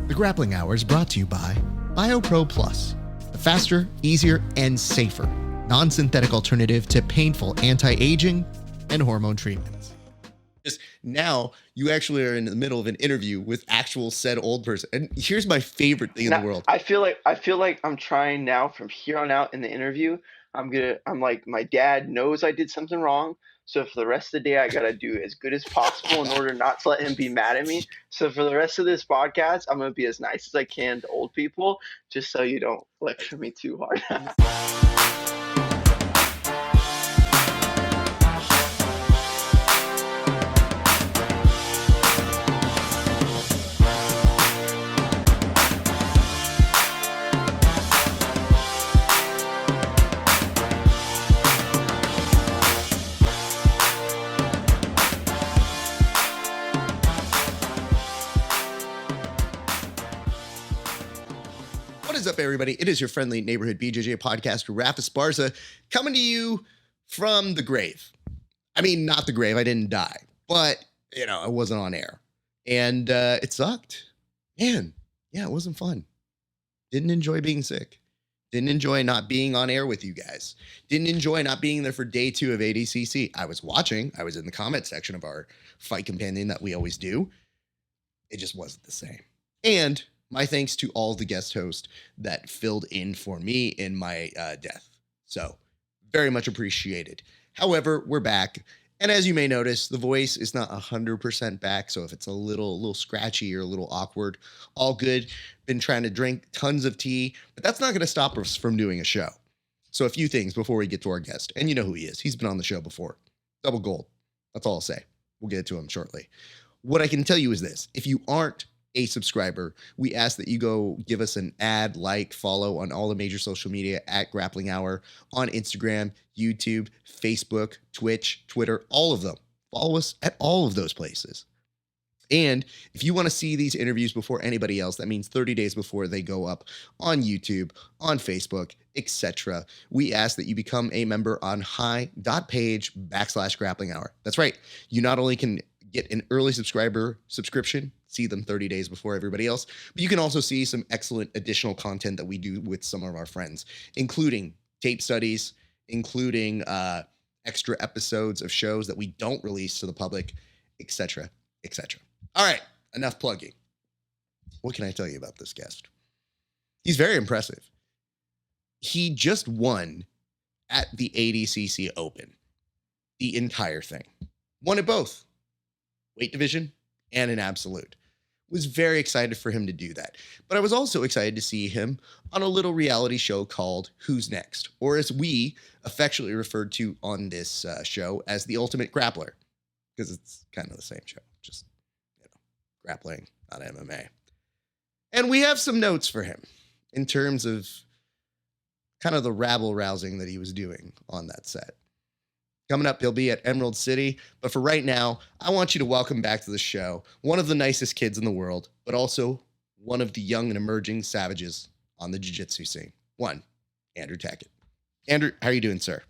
The Grappling Hour is brought to you by BioPro Plus, the faster, easier, and safer non-synthetic alternative to painful anti-aging and hormone treatments. Just now, you actually are in the middle of an interview with actual said old person. And here's my favorite thing in the world. I feel like I'm trying now from here on out in the interview. I'm like, my dad knows I did something wrong. So for the rest of the day, I got to do as good as possible in order not to let him be mad at me. So for the rest of this podcast, I'm going to be as nice as I can to old people, just so you don't lecture me too hard. What is up, everybody? It is your friendly neighborhood BJJ podcaster, Rafa Esparza, coming to you from the grave. I mean, not the grave. I didn't die, but, I wasn't on air. And it sucked. Man, yeah, it wasn't fun. Didn't enjoy being sick. Didn't enjoy not being on air with you guys. Didn't enjoy not being there for day 2 of ADCC. I was watching. I was in the comment section of our fight companion that we always do. It just wasn't the same. And my thanks to all the guest hosts that filled in for me in my death. So very much appreciated. However, we're back. And as you may notice, the voice is not 100% back. So if it's a little scratchy or a little awkward, all good. Been trying to drink tons of tea, but that's not going to stop us from doing a show. So a few things before we get to our guest. And you know who he is. He's been on the show before. Double gold. That's all I'll say. We'll get to him shortly. What I can tell you is this. If you aren't a subscriber, we ask that you go give us an ad, like, follow on all the major social media at Grappling Hour on Instagram, YouTube, Facebook, Twitch, Twitter, all of them. Follow us at all of those places. And if you want to see these interviews before anybody else, that means 30 days before they go up on YouTube, on Facebook, etc., we ask that you become a member on HY.PAGE/Grappling Hour. That's right. You not only can get an early subscription, see them 30 days before everybody else, but you can also see some excellent additional content that we do with some of our friends, including tape studies, including extra episodes of shows that we don't release to the public, etc., etc. All right, enough plugging. What can I tell you about this guest? He's very impressive. He just won at the ADCC Open, the entire thing. Won it both. Weight division and an absolute. Was very excited for him to do that. But I was also excited to see him on a little reality show called Who's Next? Or as we affectionately referred to on this show as the Ultimate Grappler. Because it's kind of the same show. Just, grappling, not MMA. And we have some notes for him in terms of kind of the rabble-rousing that he was doing on that set. Coming up, he'll be at Emerald City. But for right now, I want you to welcome back to the show one of the nicest kids in the world, but also one of the young and emerging savages on the jiu-jitsu scene. One, Andrew Tackett. Andrew, how are you doing, sir?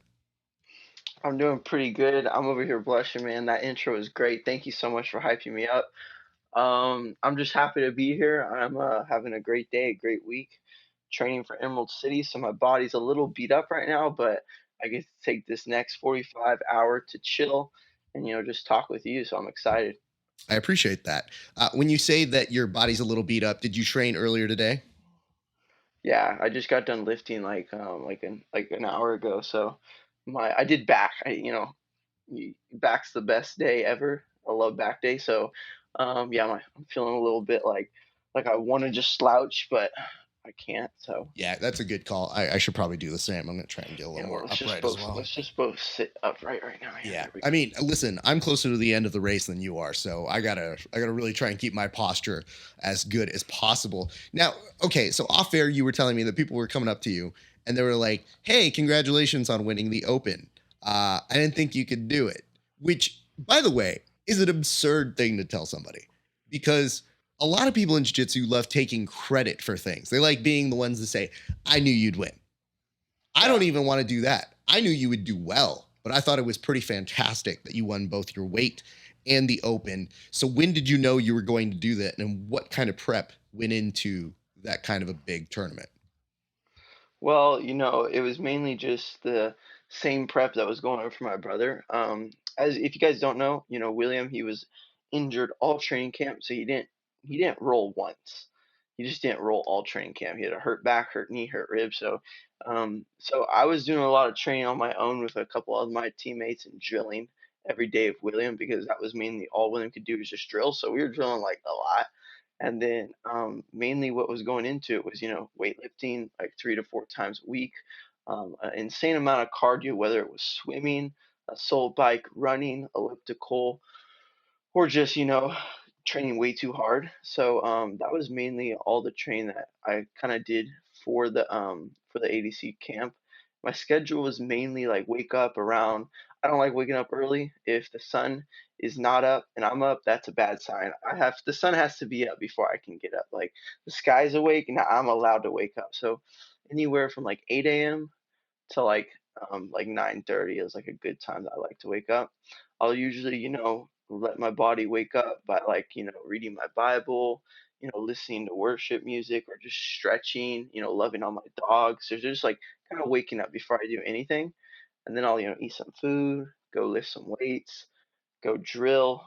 I'm doing pretty good. I'm over here blushing, man. That intro is great. Thank you so much for hyping me up. I'm just happy to be here. I'm having a great day, a great week, training for Emerald City. So my body's a little beat up right now, but I get to take this next 45 hour to chill and, just talk with you. So I'm excited. I appreciate that. When you say that your body's a little beat up, did you train earlier today? Yeah, I just got done lifting like an hour ago. So I did back. Back's the best day ever. I love back day. So I'm feeling a little bit like I want to just slouch, but I can't. So yeah, that's a good call. I should probably do the same. I'm gonna try and get a little more upright as well. Let's just both sit upright right now. Yeah. I mean, listen, I'm closer to the end of the race than you are, so I gotta really try and keep my posture as good as possible. Now, okay, so off air, you were telling me that people were coming up to you and they were like, "Hey, congratulations on winning the Open. I didn't think you could do it," which, by the way, is an absurd thing to tell somebody because a lot of people in jiu-jitsu love taking credit for things. They like being the ones that say, "I knew you'd win." I don't even want to do that. I knew you would do well, but I thought it was pretty fantastic that you won both your weight and the Open. So when did you know you were going to do that, and what kind of prep went into that kind of a big tournament? Well, it was mainly just the same prep that was going on for my brother. As if you guys don't know, William, he was injured all training camp, so he didn't roll once. He just didn't roll all training camp. He had a hurt back, hurt knee, hurt rib. So I was doing a lot of training on my own with a couple of my teammates and drilling every day of William because that was mainly all William could do was just drill. So we were drilling like a lot. And then mainly what was going into it was, weightlifting like 3 to 4 times a week, an insane amount of cardio, whether it was swimming, a soul bike, running, elliptical, or just training way too hard. So that was mainly all the training that I kind of did for the ADC camp. My schedule was mainly like wake up around. I don't like waking up early. If the sun is not up and I'm up, that's a bad sign. The sun has to be up before I can get up. Like the sky's awake and I'm allowed to wake up. So anywhere from like 8 a.m. to like 9:30 is like a good time that I like to wake up. I'll usually, let my body wake up by like, reading my Bible, listening to worship music or just stretching, loving on my dogs. So just like kind of waking up before I do anything. And then I'll, eat some food, go lift some weights, go drill,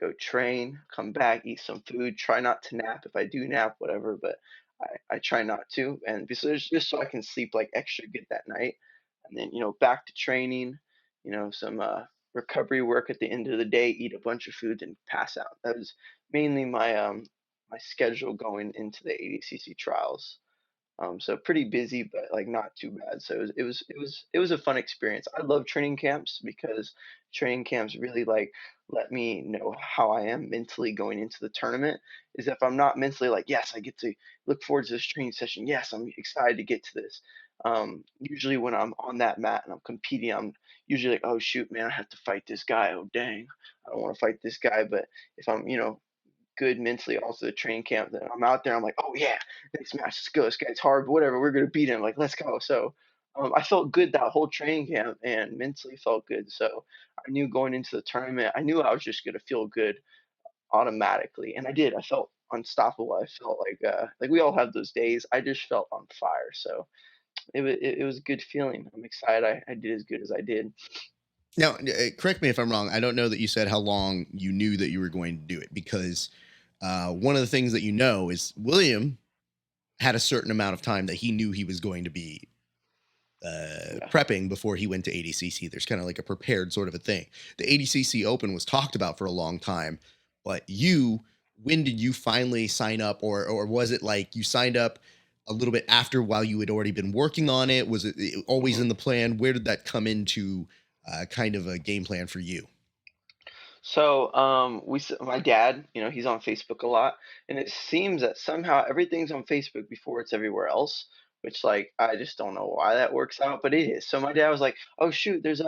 go train, come back, eat some food, try not to nap. If I do nap, whatever, but I try not to. And just so I can sleep like extra good that night. And then, back to training, some recovery work at the end of the day, eat a bunch of food and pass out. That was mainly my schedule going into the ADCC trials. So pretty busy, but like not too bad. So it was a fun experience. I love training camps because training camps really like let me know how I am mentally going into the tournament. Is if I'm not mentally like, yes, I get to look forward to this training session. Yes, I'm excited to get to this. Usually when I'm on that mat and I'm competing, I'm usually like, oh shoot, man, I have to fight this guy. Oh dang, I don't want to fight this guy. But if I'm, good mentally also the training camp that I'm out there. I'm like, oh yeah, next match, let's go. This guy's hard, but whatever, we're gonna beat him. Like, let's go. So I felt good that whole training camp and mentally felt good. So I knew going into the tournament, I knew I was just gonna feel good automatically, and I did. I felt unstoppable. I felt like we all have those days. I just felt on fire. So it was a good feeling. I'm excited. I did as good as I did. Now, correct me if I'm wrong. I don't know that you said how long you knew that you were going to do it because one of the things that you know is William had a certain amount of time that he knew he was going to be Yeah. prepping before he went to ADCC. There's kind of like a prepared sort of a thing. The ADCC Open was talked about for a long time, but when did you finally sign up, or was it like you signed up a little bit after while you had already been working on it? Was it always Mhm. in the plan? Where did that come into kind of a game plan for you? So, my dad, he's on Facebook a lot, and it seems that somehow everything's on Facebook before it's everywhere else, which like I just don't know why that works out, but it is. So my dad was like, "Oh shoot, there's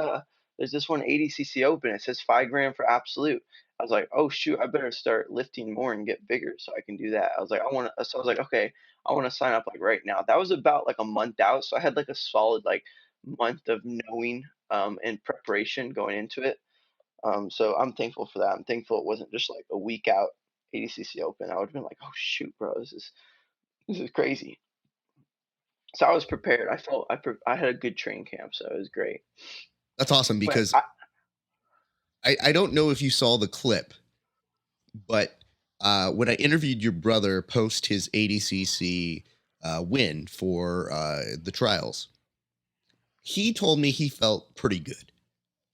this one ADCC Open. It says 5 grand for absolute." I was like, "Oh shoot, I better start lifting more and get bigger so I can do that." I was like, So I was like, "Okay, I want to sign up like right now." That was about like a month out, so I had like a solid like month of knowing and preparation going into it. So I'm thankful for that. I'm thankful it wasn't just like a week out ADCC Open. I would have been like, oh shoot, bro, this is crazy. So I was prepared. I had a good training camp, so it was great. That's awesome But because I don't know if you saw the clip, but when I interviewed your brother post his ADCC win for the trials, he told me he felt pretty good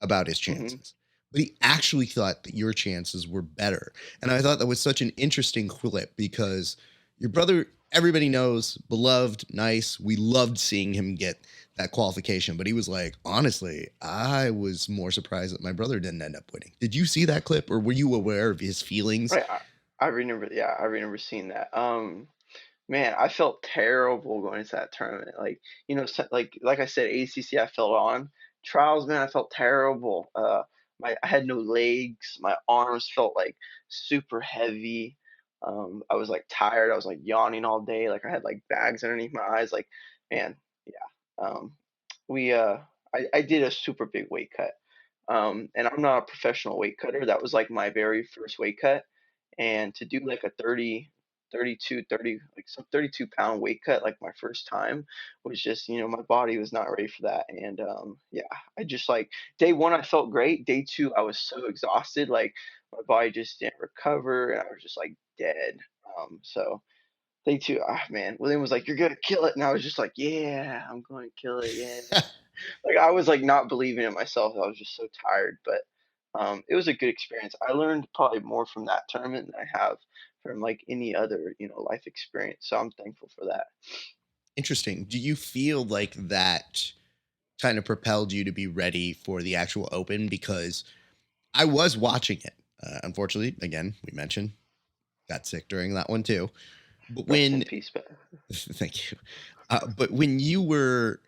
about his mhm. chances, but he actually thought that your chances were better. And I thought that was such an interesting clip because your brother, everybody knows, beloved, nice. We loved seeing him get that qualification, but he was like, honestly, I was more surprised that my brother didn't end up winning. Did you see that clip, or were you aware of his feelings? Right. I remember. Yeah, I remember seeing that. Man, I felt terrible going into that tournament. Like, like I said, ACC I felt on. Trials, man, I felt terrible. I had no legs. My arms felt like super heavy. I was like tired. I was like yawning all day. Like I had like bags underneath my eyes. Like, man, yeah. We I did a super big weight cut. And I'm not a professional weight cutter. That was like my very first weight cut. And to do like a 30, 32, 30, like some 32-pound weight cut, like my first time, was just, my body was not ready for that. And yeah, I just like day one, I felt great. Day two, I was so exhausted. Like my body just didn't recover and I was just like dead. So day two, man, William was like, "You're gonna kill it." And I was just like, "Yeah, I'm going to kill it. Yeah." Like I was like not believing in myself. I was just so tired, but it was a good experience. I learned probably more from that tournament than I have from like any other, life experience. So I'm thankful for that. Interesting. Do you feel like that kind of propelled you to be ready for the actual Open? Because I was watching it. Unfortunately, again, we mentioned got sick during that one too. But Rest in when, peace, but thank you. But when you were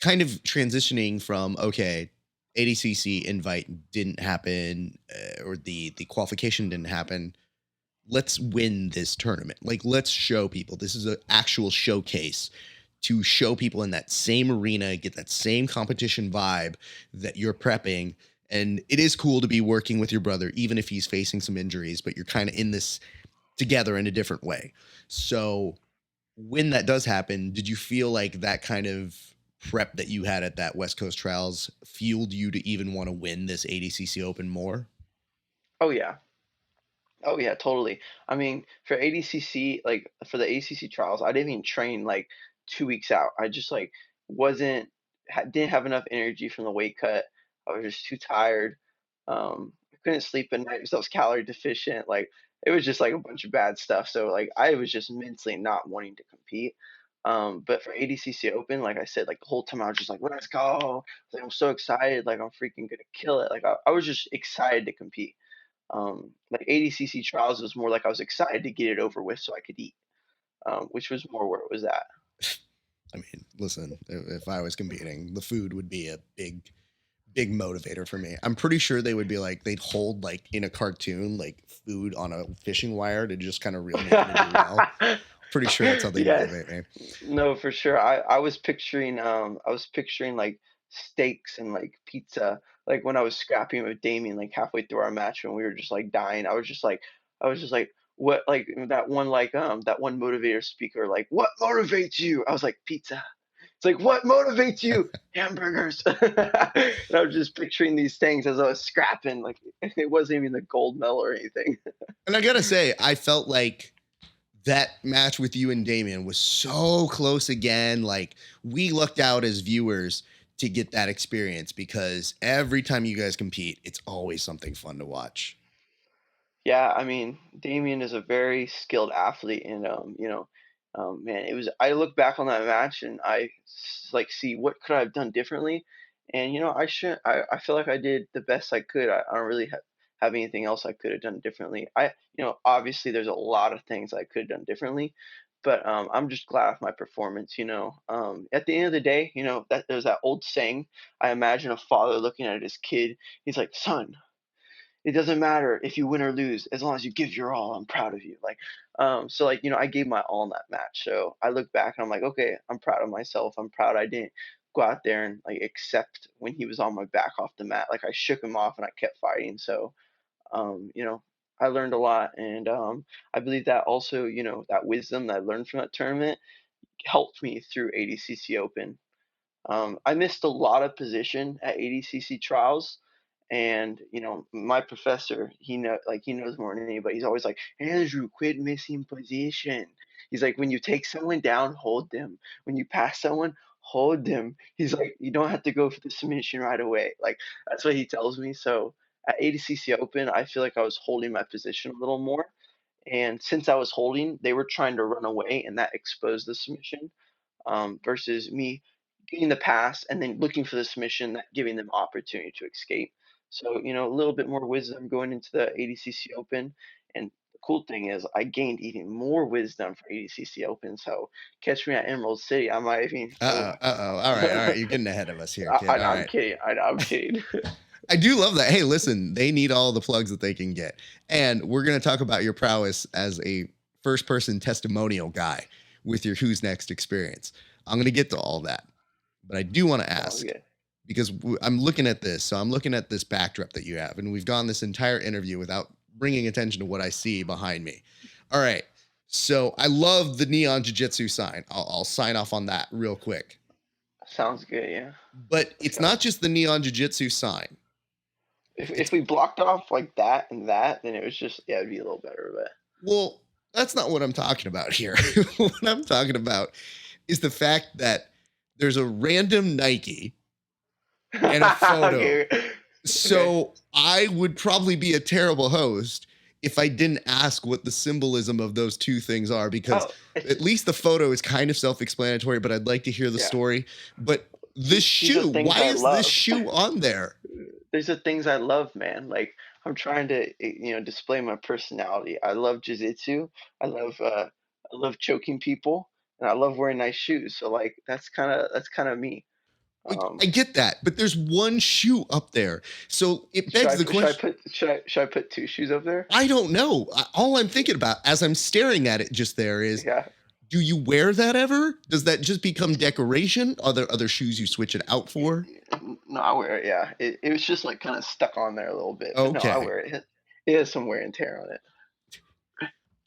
kind of transitioning from, okay, ADCC invite didn't happen, or the qualification didn't happen, let's win this tournament. Like, let's show people this is an actual showcase to show people in that same arena, get that same competition vibe that you're prepping. And it is cool to be working with your brother, even if he's facing some injuries, but you're kind of in this together in a different way. So when that does happen, did you feel like that kind of prep that you had at that West Coast Trials fueled you to even want to win this ADCC Open more? oh yeah. Oh yeah, totally. I mean, for ADCC, like for the ADCC trials, I didn't even train like 2 weeks out. I just like wasn't didn't have enough energy from the weight cut. I was just too tired. I couldn't sleep at night because I was calorie deficient. Like it was just like a bunch of bad stuff. So like I was just mentally not wanting to compete. But for ADCC Open, like I said, like the whole time I was just like, let's go. Like, I'm so excited. Like I'm freaking gonna kill it. Like I was just excited to compete. Like ADCC trials was more like I was excited to get it over with so I could eat, which was more where it was at. I mean, listen, if I was competing, the food would be a big motivator for me. I'm pretty sure they would be like, they'd hold like in a cartoon, like food on a fishing wire to just kind of reel me in to do well. Pretty sure that's how they Yeah, motivate me. no, for sure. I was picturing like steaks and like pizza. Like when I was scrapping with Damien, like halfway through our match when we were just like dying, I was just like, what, like that one motivator speaker, like, what motivates you? I was like, pizza. It's like, what motivates you? Hamburgers. And I was just picturing these things as I was scrapping. Like it wasn't even the gold medal or anything. And I gotta say, I felt like that match with you and Damien was so close again. Like, we lucked out as viewers to get that experience because every time you guys compete, it's always something fun to watch. Yeah, I mean, Damien is a very skilled athlete, and man, it was. I look back on that match and like see what could I have done differently, and I should. I feel like I did the best I could. I don't really have anything else I could have done differently. Obviously there's a lot of things I could have done differently, but I'm just glad with my performance. At the end of the day, that there's that old saying. I imagine a father looking at his kid. He's like, "Son, it doesn't matter if you win or lose as long as you give your all. I'm proud of you." Like so like I gave my all in that match, so I look back and I'm like, okay, I'm proud of myself. I'm proud I didn't go out there and like accept when he was on my back off the mat. Like I shook him off and I kept fighting. So I learned a lot, and I believe that also that wisdom that I learned from that tournament helped me through ADCC Open. I missed a lot of position at ADCC trials, and my professor, he knows more than anybody. He's always like, Andrew, quit missing position. He's like, when you take someone down, hold them. When you pass someone, hold them. He's like, you don't have to go for the submission right away. Like that's what he tells me. So at ADCC Open, I feel like I was holding my position a little more. And since I was holding, they were trying to run away, and that exposed the submission versus me getting the pass and then looking for the submission, that giving them opportunity to escape. So, a little bit more wisdom going into the ADCC Open. And the cool thing is, I gained even more wisdom for ADCC Open. So, catch me at Emerald City. I might even. Uh oh, uh oh. All right, all right. You're getting ahead of us here, kid. All I'm right. kidding. I'm kidding. I do love that. Hey, listen, they need all the plugs that they can get. And we're going to talk about your prowess as a first person testimonial guy with your Who's Next experience. I'm going to get to all that. But I do want to Sounds ask, good. because I'm looking at this. So I'm looking at this backdrop that you have, and we've gone this entire interview without bringing attention to what I see behind me. All right. So I love the neon jiu-jitsu sign. I'll sign off on that real quick. Sounds good. Yeah. But Let's it's go. not just the neon jiu-jitsu sign. If It's we blocked off like that and that, then it was just, yeah, it'd be a little better. But well, that's not what I'm talking about here. What I'm talking about is the fact that there's a random Nike and a photo. okay. Okay. So I would probably be a terrible host if I didn't ask what the symbolism of those two things are, because Oh, it's at least the photo is kind of self-explanatory, but I'd like to hear the yeah. story. But this These are shoe, things why I is this love. shoe on there? These are things I love, man. Like I'm trying to, display my personality. I love jiu-jitsu. I love choking people, and I love wearing nice shoes. So like that's kind of me. Like, Um, I get that, but there's one shoe up there. So it should begs I the put should I question. put should I put two shoes up there? I don't know. All I'm thinking about as I'm staring at it just there is, Yeah. do you wear that ever? Does that just become decoration? Are there other shoes you switch it out for? No, I wear it. Yeah, it was just like kind of stuck on there a little bit, but no, I Okay. wear it. It has some wear and tear on it.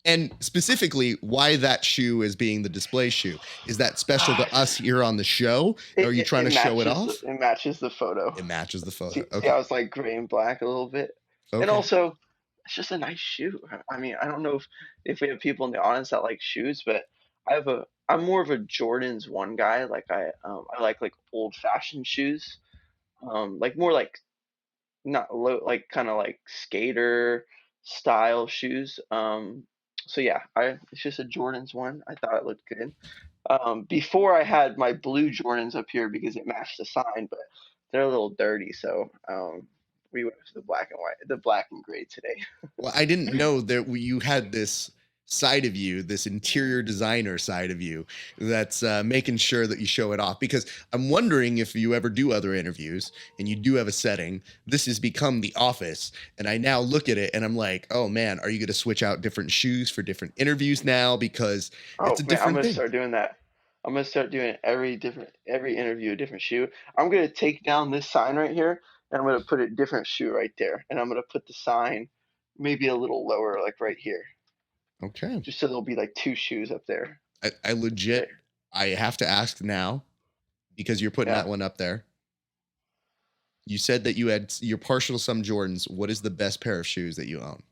And specifically, why that shoe is being the display shoe? Is that special to us here on the show? Are you trying to show it off? It matches the photo. It matches the photo. See, Okay. I was like gray and black a little bit, and Okay. also it's just a nice shoe. I mean, I don't know if we have people in the audience that like shoes, but I'm more of a Jordans one guy. Like I like old fashioned shoes, like more like not low, like kind of like skater style shoes. So yeah, I it's just a Jordans one. I thought it looked good. Before I had my blue Jordans up here because it matched the sign, but they're a little dirty, so we went with the black and white, the black and gray today. Well, I didn't know that you had this side of you, this interior designer side of you, that's making sure that you show it off. Because I'm wondering if you ever do other interviews and you do have a setting, this has become the office. And I now look at it and I'm like, oh man, are you going to switch out different shoes for different interviews now? Because it's Oh a man, I'm different gonna thing. start doing that. I'm gonna start doing every interview a different shoe. I'm gonna take down this sign right here and I'm gonna put a different shoe right there, and I'm gonna put the sign maybe a little lower, like right here, Okay. just so there'll be like two shoes up there. I legit, There, I have to ask now because you're putting yeah. that one up there. You said that you're partial to some Jordans. What is the best pair of shoes that you own?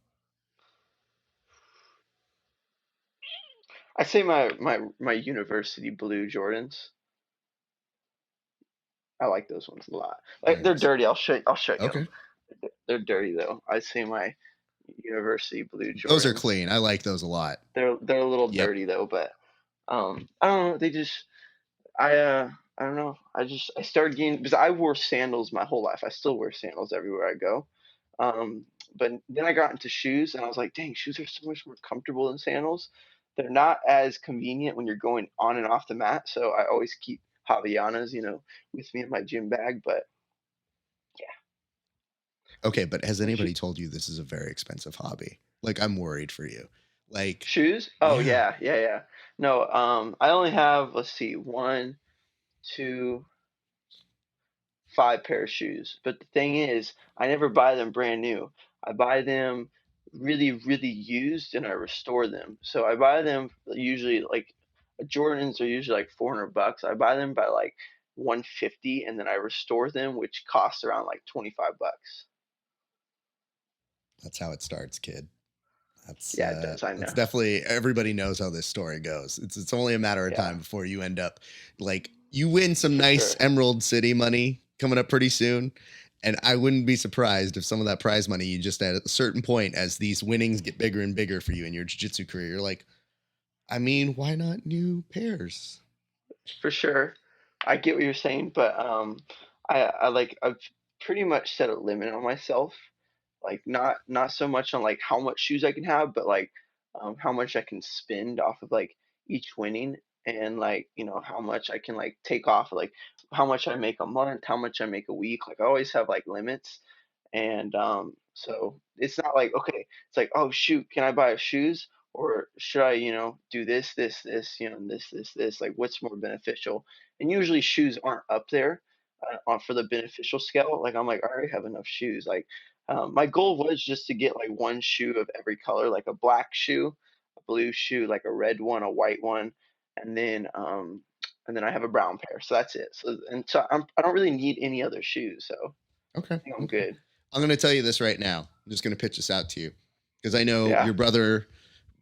I say my university blue Jordans. I like those ones a lot. Like they're Nice. dirty. I'll show you Okay. them. They're dirty though. I say my university blue Those are Jordans. clean. I like those a lot. They're a little Yep. dirty though, but I don't know. They just I don't know. I started getting because I wore sandals my whole life. I still wear sandals everywhere I go. But then I got into shoes and I was like, dang, shoes are so much more comfortable than sandals. They're not as convenient when you're going on and off the mat. So I always keep Havianas, with me in my gym bag. But Okay, but has yeah, anybody told you this is a very expensive hobby? Like, I'm worried for you. Like, shoes. Oh yeah. yeah, yeah, yeah. No, I only have, let's see, one, two, five pair of shoes. But the thing is, I never buy them brand new. I buy them really, really used and I restore them. So I buy them usually like Jordans are usually like $400. I buy them by like 150 and then I restore them, which costs around like 25 bucks. That's how it starts, kid. That's Yeah, it does. I know. definitely, everybody knows how this story goes. It's only a matter of Yeah, time before you end up like you win some for nice sure. Emerald City money coming up pretty soon. And I wouldn't be surprised if some of that prize money you just at a certain point, as these winnings get bigger and bigger for you in your jiu-jitsu career, you're like, I mean, why not new pairs? For sure. I get what you're saying, but I've pretty much set a limit on myself. Like not so much on like how much shoes I can have, but like how much I can spend off of like each winning, and like how much I can like take off, like how much I make a month, how much I make a week. Like I always have like limits, and so it's not like, okay, it's like, oh shoot, can I buy shoes, or should I do this, and this, like what's more beneficial? And usually shoes aren't up there. on for the beneficial scale. Like I'm like, I already have enough shoes. Like my goal was just to get like one shoe of every color, like a black shoe, a blue shoe, like a red one, a white one, and then I have a brown pair. So that's it. So and so I don't really need any other shoes. So Okay. I think I'm Okay. good. I'm going to tell you this right now. I'm just going to pitch this out to you because I know Yeah. your brother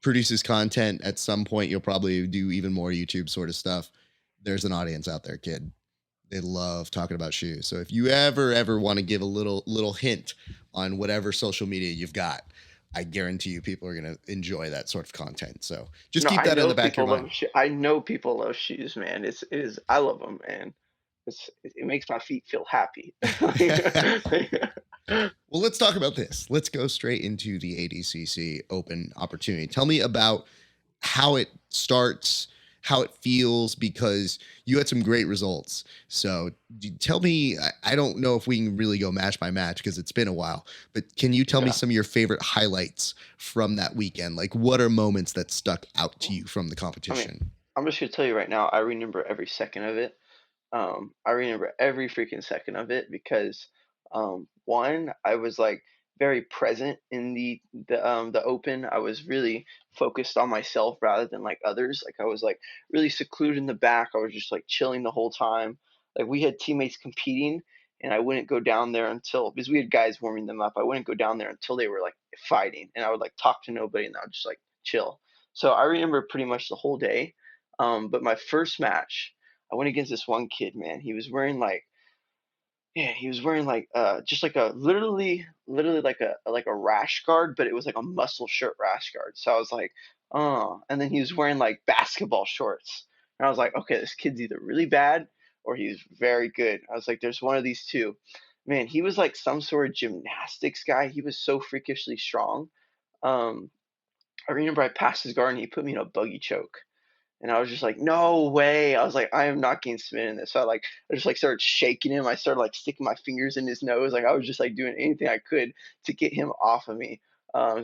produces content. At some point, you'll probably do even more YouTube sort of stuff. There's an audience out there, kid. They love talking about shoes. So if you ever want to give a little hint on whatever social media you've got, I guarantee you people are going to enjoy that sort of content. So just No, keep I that in the know back of your people mind. love I know people love shoes, man. It is I love them, man. It makes my feet feel happy. Well, let's talk about this. Let's go straight into the ADCC Open opportunity. Tell me about how it starts, how it feels, because you had some great results. So tell me, I don't know if we can really go match by match because it's been a while, but can you tell me Yeah. some of your favorite highlights from that weekend? Like, what are moments that stuck out to Well, you from the I mean, competition? I'm just gonna tell you right now, I remember every second of it. I remember every freaking second of it because one, I was like very present in the open. I was really focused on myself rather than like others. Like I was like really secluded in the back. I was just like chilling the whole time. Like we had teammates competing and I wouldn't go down there until because we had guys warming them up. I wouldn't go down there until they were like fighting and I would like talk to nobody and I would just like chill. So I remember pretty much the whole day. But my first match I went against this one kid, man. He was wearing like yeah, he was wearing like just like a literally like a rash guard, but it was like a muscle shirt rash guard. So I was like, oh, and then he was wearing like basketball shorts. And I was like, okay, this kid's either really bad or he's very good. I was like, there's one of these two. Man, he was like some sort of gymnastics guy. He was so freakishly strong. Um, I remember I passed his guard and he put me in a buggy choke. And I was just like, no way. I was like, I am not getting submitted in this. So I just like started shaking him. I started like sticking my fingers in his nose. Like I was just like doing anything I could to get him off of me.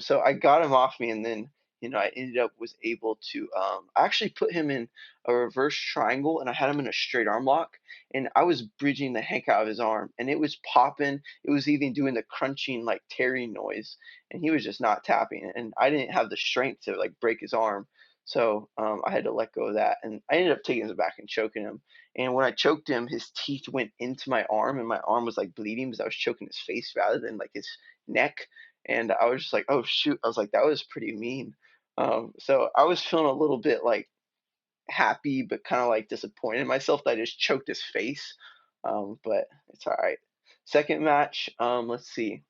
So I got him off me and then, I ended up was able to I actually put him in a reverse triangle and I had him in a straight arm lock and I was bridging the heck out of his arm and it was popping. It was even doing the crunching like tearing noise and he was just not tapping and I didn't have the strength to like break his arm. So I had to let go of that, and I ended up taking him back and choking him. And when I choked him, his teeth went into my arm, and my arm was like bleeding because I was choking his face rather than like his neck. And I was just like, "Oh shoot!" I was like, "That was pretty mean." So I was feeling a little bit like happy, but kind of like disappointed in myself that I just choked his face. But it's all right. Second match. Let's see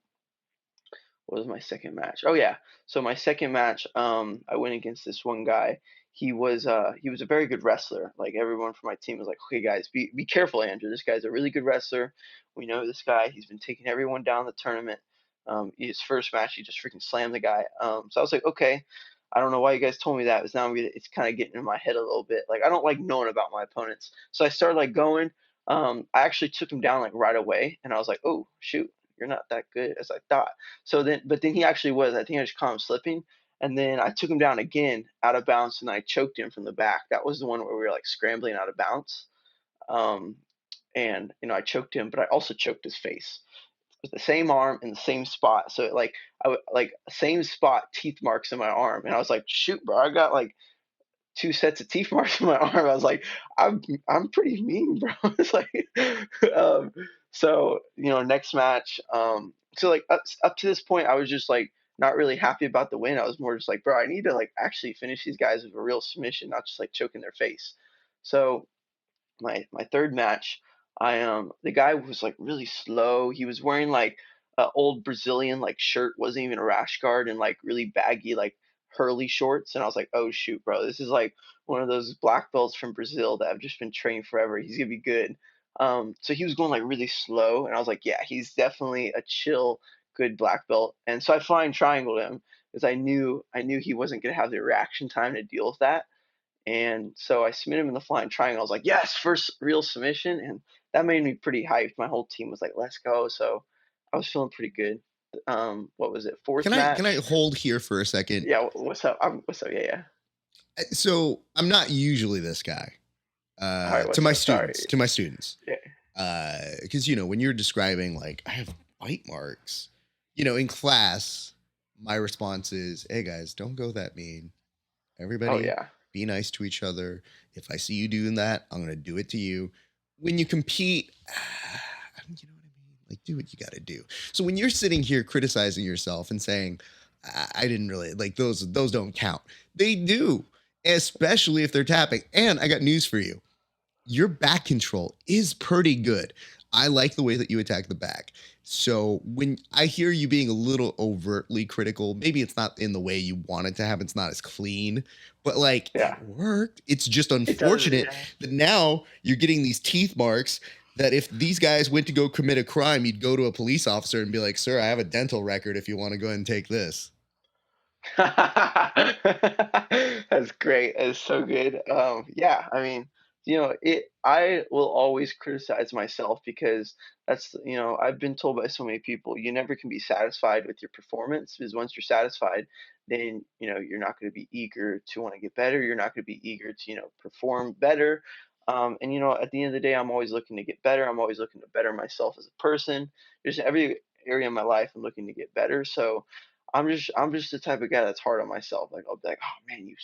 what was my second match? Oh yeah. So my second match, I went against this one guy. He was a very good wrestler. Like everyone from my team was like, okay guys, be careful, Andrew. This guy's a really good wrestler. We know this guy. He's been taking everyone down the tournament. His first match, he just freaking slammed the guy. So I was like, okay. I don't know why you guys told me that, but now it's kind of getting in my head a little bit. Like I don't like knowing about my opponents. So I started like going. I actually took him down like right away, and I was like, oh shoot, you're not that good as I thought. But then he actually was. I think I just caught him slipping, and then I took him down again out of bounds, and I choked him from the back. That was the one where we were like scrambling out of bounds. Um, and I choked him, but I also choked his face with the same arm in the same spot. So like like same spot, teeth marks in my arm, and I was like, shoot, bro, I got like two sets of teeth marks in my arm. I was like, I'm pretty mean, bro. It's like, um, so next match. So like up to this point, I was just like not really happy about the win. I was more just like, bro, I need to like actually finish these guys with a real submission, not just like choking their face. So my third match, the guy was like really slow. He was wearing like a old Brazilian like shirt, wasn't even a rash guard, and like really baggy like Hurley shorts. And I was like, oh shoot, bro, this is like one of those black belts from Brazil that have just been training forever. He's gonna be good. So he was going like really slow, and I was like, yeah, he's definitely a chill, good black belt. And so I flying triangled him because I knew he wasn't gonna have the reaction time to deal with that. And so I submitted him in the flying triangle. I was like, yes, first real submission. And that made me pretty hyped. My whole team was like, let's go. So I was feeling pretty good. What was it? Fourth Can I match? hold here for a second? Yeah, what's up? What's up? Yeah, yeah. So I'm not usually this guy. All right, To what's my up? students, Sorry. to my students. Yeah. Because when you're describing like I have bite marks, in class, my response is, "Hey guys, don't go that mean. Oh Everybody, yeah. be nice to each other. If I see you doing that, I'm gonna do it to you." When you compete, you know what I mean? Like, do what you got to do. So when you're sitting here criticizing yourself and saying, I didn't really like those don't count. They do, especially if they're tapping. And I got news for you, your back control is pretty good. I like the way that you attack the back. So when I hear you being a little overtly critical, maybe it's not in the way you want it to happen. It's not as clean, but like Yeah. it worked. It's just It does. unfortunate Yeah. that now you're getting these teeth marks that if these guys went to go commit a crime, you'd go to a police officer and be like, "Sir, I have a dental record if you want to go ahead and take this." That's great. That's so good. Yeah, I mean, I will always criticize myself because I've been told by so many people, you never can be satisfied with your performance because once you're satisfied, then, you're not going to be eager to want to get better. You're not going to be eager to, perform better. And, at the end of the day, I'm always looking to get better. I'm always looking to better myself as a person. There's every area of my life I'm looking to get better. So, I'm just the type of guy that's hard on myself. Like I'll be like, "Oh man, you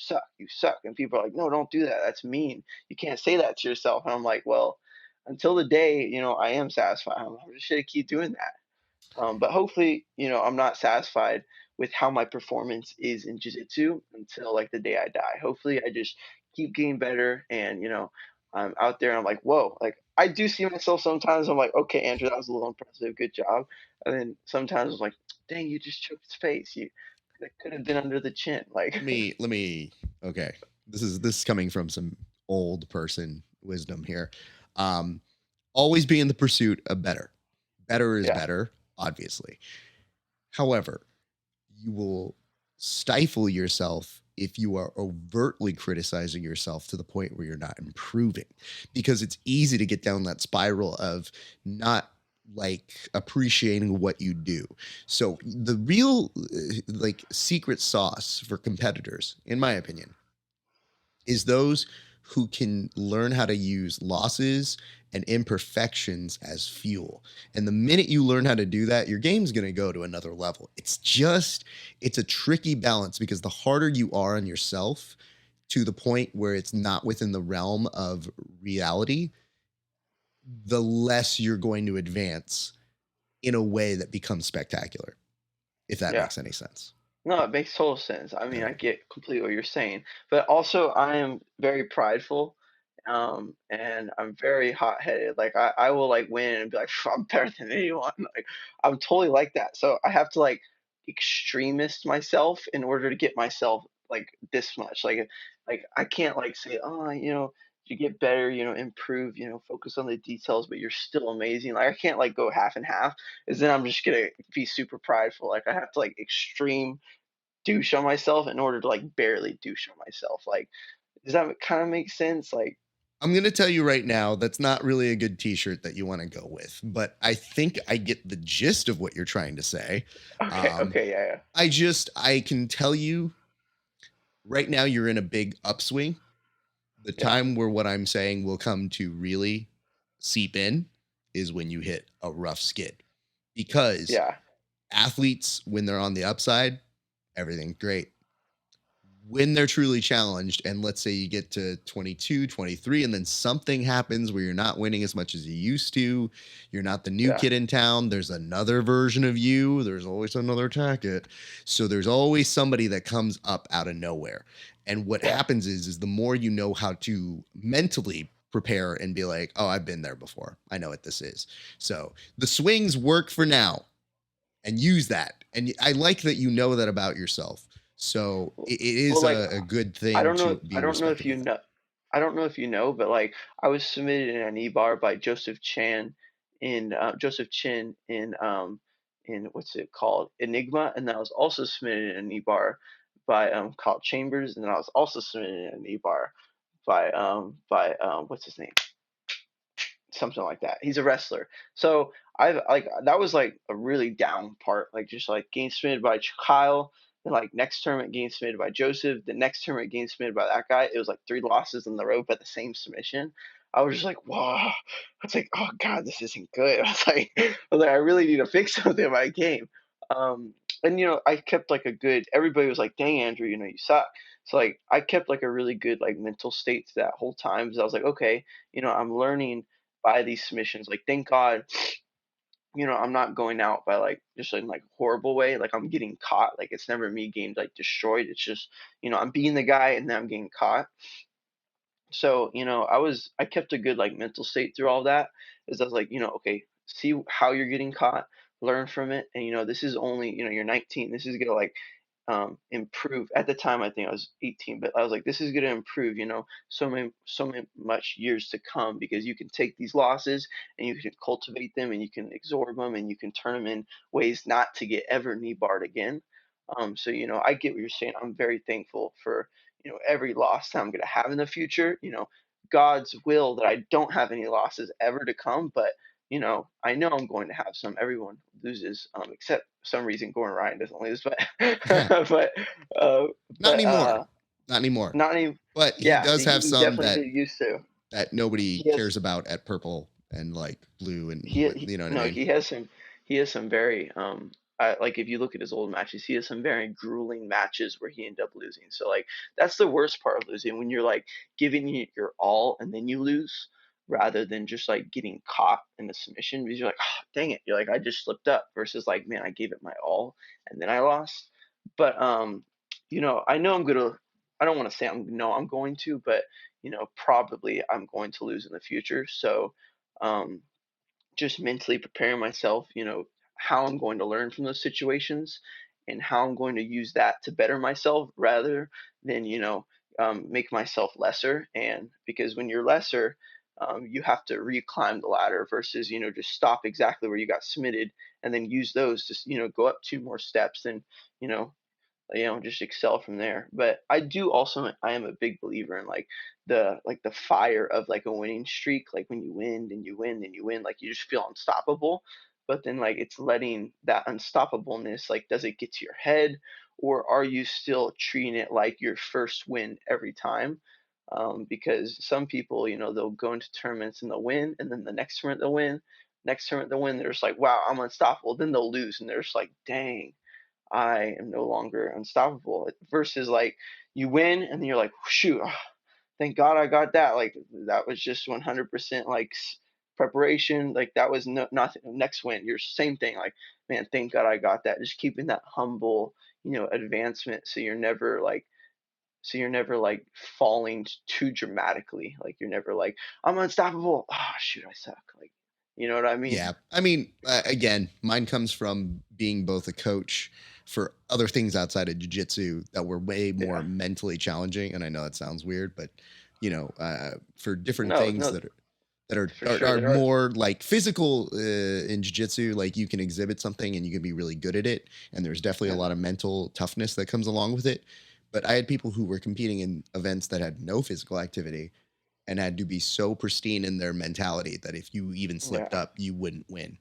suck," and people are like, "No, don't do that. That's mean. You can't say that to yourself." And I'm like, "Well, until the day I am satisfied, I'm just gonna keep doing that." But hopefully, I'm not satisfied with how my performance is in jiu-jitsu until like the day I die. Hopefully, I just keep getting better and, I'm out there and I'm like, whoa, like I do see myself sometimes. I'm like, okay, Andrew, that was a little impressive. Good job. And then sometimes I'm like, dang, you just choked his face. That could have been under the chin. Like, Let me okay. This is coming from some old person wisdom here. Um Always be in the pursuit of better. Better is yeah, better, obviously. However, you will stifle yourself if you are overtly criticizing yourself to the point where you're not improving, because it's easy to get down that spiral of not like appreciating what you do. So the real like secret sauce for competitors, in my opinion, is those who can learn how to use losses and imperfections as fuel. And the minute you learn how to do that, your game's going to go to another level. It's a tricky balance because the harder you are on yourself to the point where it's not within the realm of reality, the less you're going to advance in a way that becomes spectacular, if that yeah. makes any sense. No, it makes total sense. I mean, Yeah. I get completely what you're saying, but also I am very prideful, and I'm very hot-headed. Like I will like win and be like, I'm better than anyone. Like I'm totally like that. So I have to like extremist myself in order to get myself like this much. Like I can't like say, oh, you get better, improve, focus on the details, but you're still amazing. Like I can't like go half and half, because then I'm just gonna be super prideful. Like I have to like extreme douche on myself in order to like barely douche on myself. Like, does that kind of make sense? Like, I'm going to tell you right now, that's not really a good t-shirt that you want to go with, but I think I get the gist of what you're trying to say. okay, Um, okay, yeah, I can tell you right now you're in a big upswing. The yeah, time where what I'm saying will come to really seep in is when you hit a rough skid, because yeah, athletes, when they're on the upside, everything's great. When they're truly challenged, and let's say you get to 22, 23, and then something happens where you're not winning as much as you used to, you're not the new yeah, kid in town, there's another version of you, there's always another Tackett. So there's always somebody that comes up out of nowhere. And what yeah. happens is the more you know how to mentally prepare and be like, oh, I've been there before, I know what this is. So the swings work for now, and use that. And I like that you know that about yourself. So it Well, is like, a good I thing don't know, to be I don't know if respectable you of that. know, I don't know if you know, but like, I was submitted in an e-bar by Joseph Chin in what's it called, Enigma, and then I was also submitted in an e-bar by Kyle Chambers, and then I was also submitted in an e-bar by what's his name, something like that. He's a wrestler. So I've like that was like a really down part, like just like getting submitted by Kyle. Then like next tournament getting submitted by Joseph. The next tournament getting submitted by that guy. It was like three losses in the row, but the same submission. I was just like, "Whoa." I was like, "Oh god, this isn't good." I really need to fix something in my game. Um, and I kept like a good. Everybody was like, "Dang, Andrew, you suck." So like, I kept like a really good like mental state that whole time. Because I was like, okay, I'm learning by these submissions. Like, thank God, I'm not going out by like just in like horrible way. Like I'm getting caught. Like it's never me getting like destroyed. It's just, I'm being the guy and then I'm getting caught. So, I kept a good like mental state through all that. Is I was like, okay, see how you're getting caught, learn from it, and this is only, you're 19. This is gonna like improve. At the time I think I was 18, but I was like, this is going to improve, so many much years to come, because you can take these losses and you can cultivate them and you can absorb them and you can turn them in ways not to get ever knee barred again. So I get what you're saying. I'm very thankful for every loss that I'm going to have in the future. God's will that I don't have any losses ever to come, but I know I'm going to have some. Everyone loses, except for some reason Gordon Ryan doesn't lose, but but uh, Not but anymore. Not anymore. not any. But he Yeah, does have he some definitely that did used to. nobody He has cares about at purple and like blue and he you know what I no, mean? he has some very like if you look at his old matches, he has some very grueling matches where he ended up losing. So like that's the worst part of losing, when you're like giving it your all and then you lose, rather than just like getting caught in the submission, because you're like, oh, dang it, you're like, I just slipped up, versus like, man, I gave it my all and then I lost. But I know I don't want to say I'm going to, but probably I'm going to lose in the future. So um just mentally preparing myself, how I'm going to learn from those situations and how I'm going to use that to better myself, rather than, make myself lesser. And because when you're lesser, you have to reclimb the ladder, versus, just stop exactly where you got submitted and then use those to, go up two more steps and, you know, just excel from there. But I am a big believer in like the fire of like a winning streak. Like when you win and you win and you win, like you just feel unstoppable. But then like it's letting that unstoppableness, like, does it get to your head, or are you still treating it like your first win every time? Because some people, they'll go into tournaments and they'll win, and then the next tournament they'll win, next tournament they'll win. They're just like, wow, I'm unstoppable. Then they'll lose, and they're just like, dang, I am no longer unstoppable. Versus like you win and then you're like, shoot, thank God I got that. Like that was just 100% like preparation. Like that was nothing. Next win, you're same thing. Like, man, thank God I got that. Just keeping that humble, advancement. So you're never like falling too dramatically. Like you're never like, I'm unstoppable. Ah, shoot, I suck. Like, you know what I mean? Yeah. I mean, again, mine comes from being both a coach for other things outside of jiu-jitsu that were way more Yeah. mentally challenging. And I know that sounds weird, but for different No, things no, that that are for are, sure. are There are. more like physical in jiu-jitsu, like you can exhibit something and you can be really good at it. And there's definitely a Yeah. lot of mental toughness that comes along with it. But I had people who were competing in events that had no physical activity and had to be so pristine in their mentality that if you even slipped Yeah. up, you wouldn't win.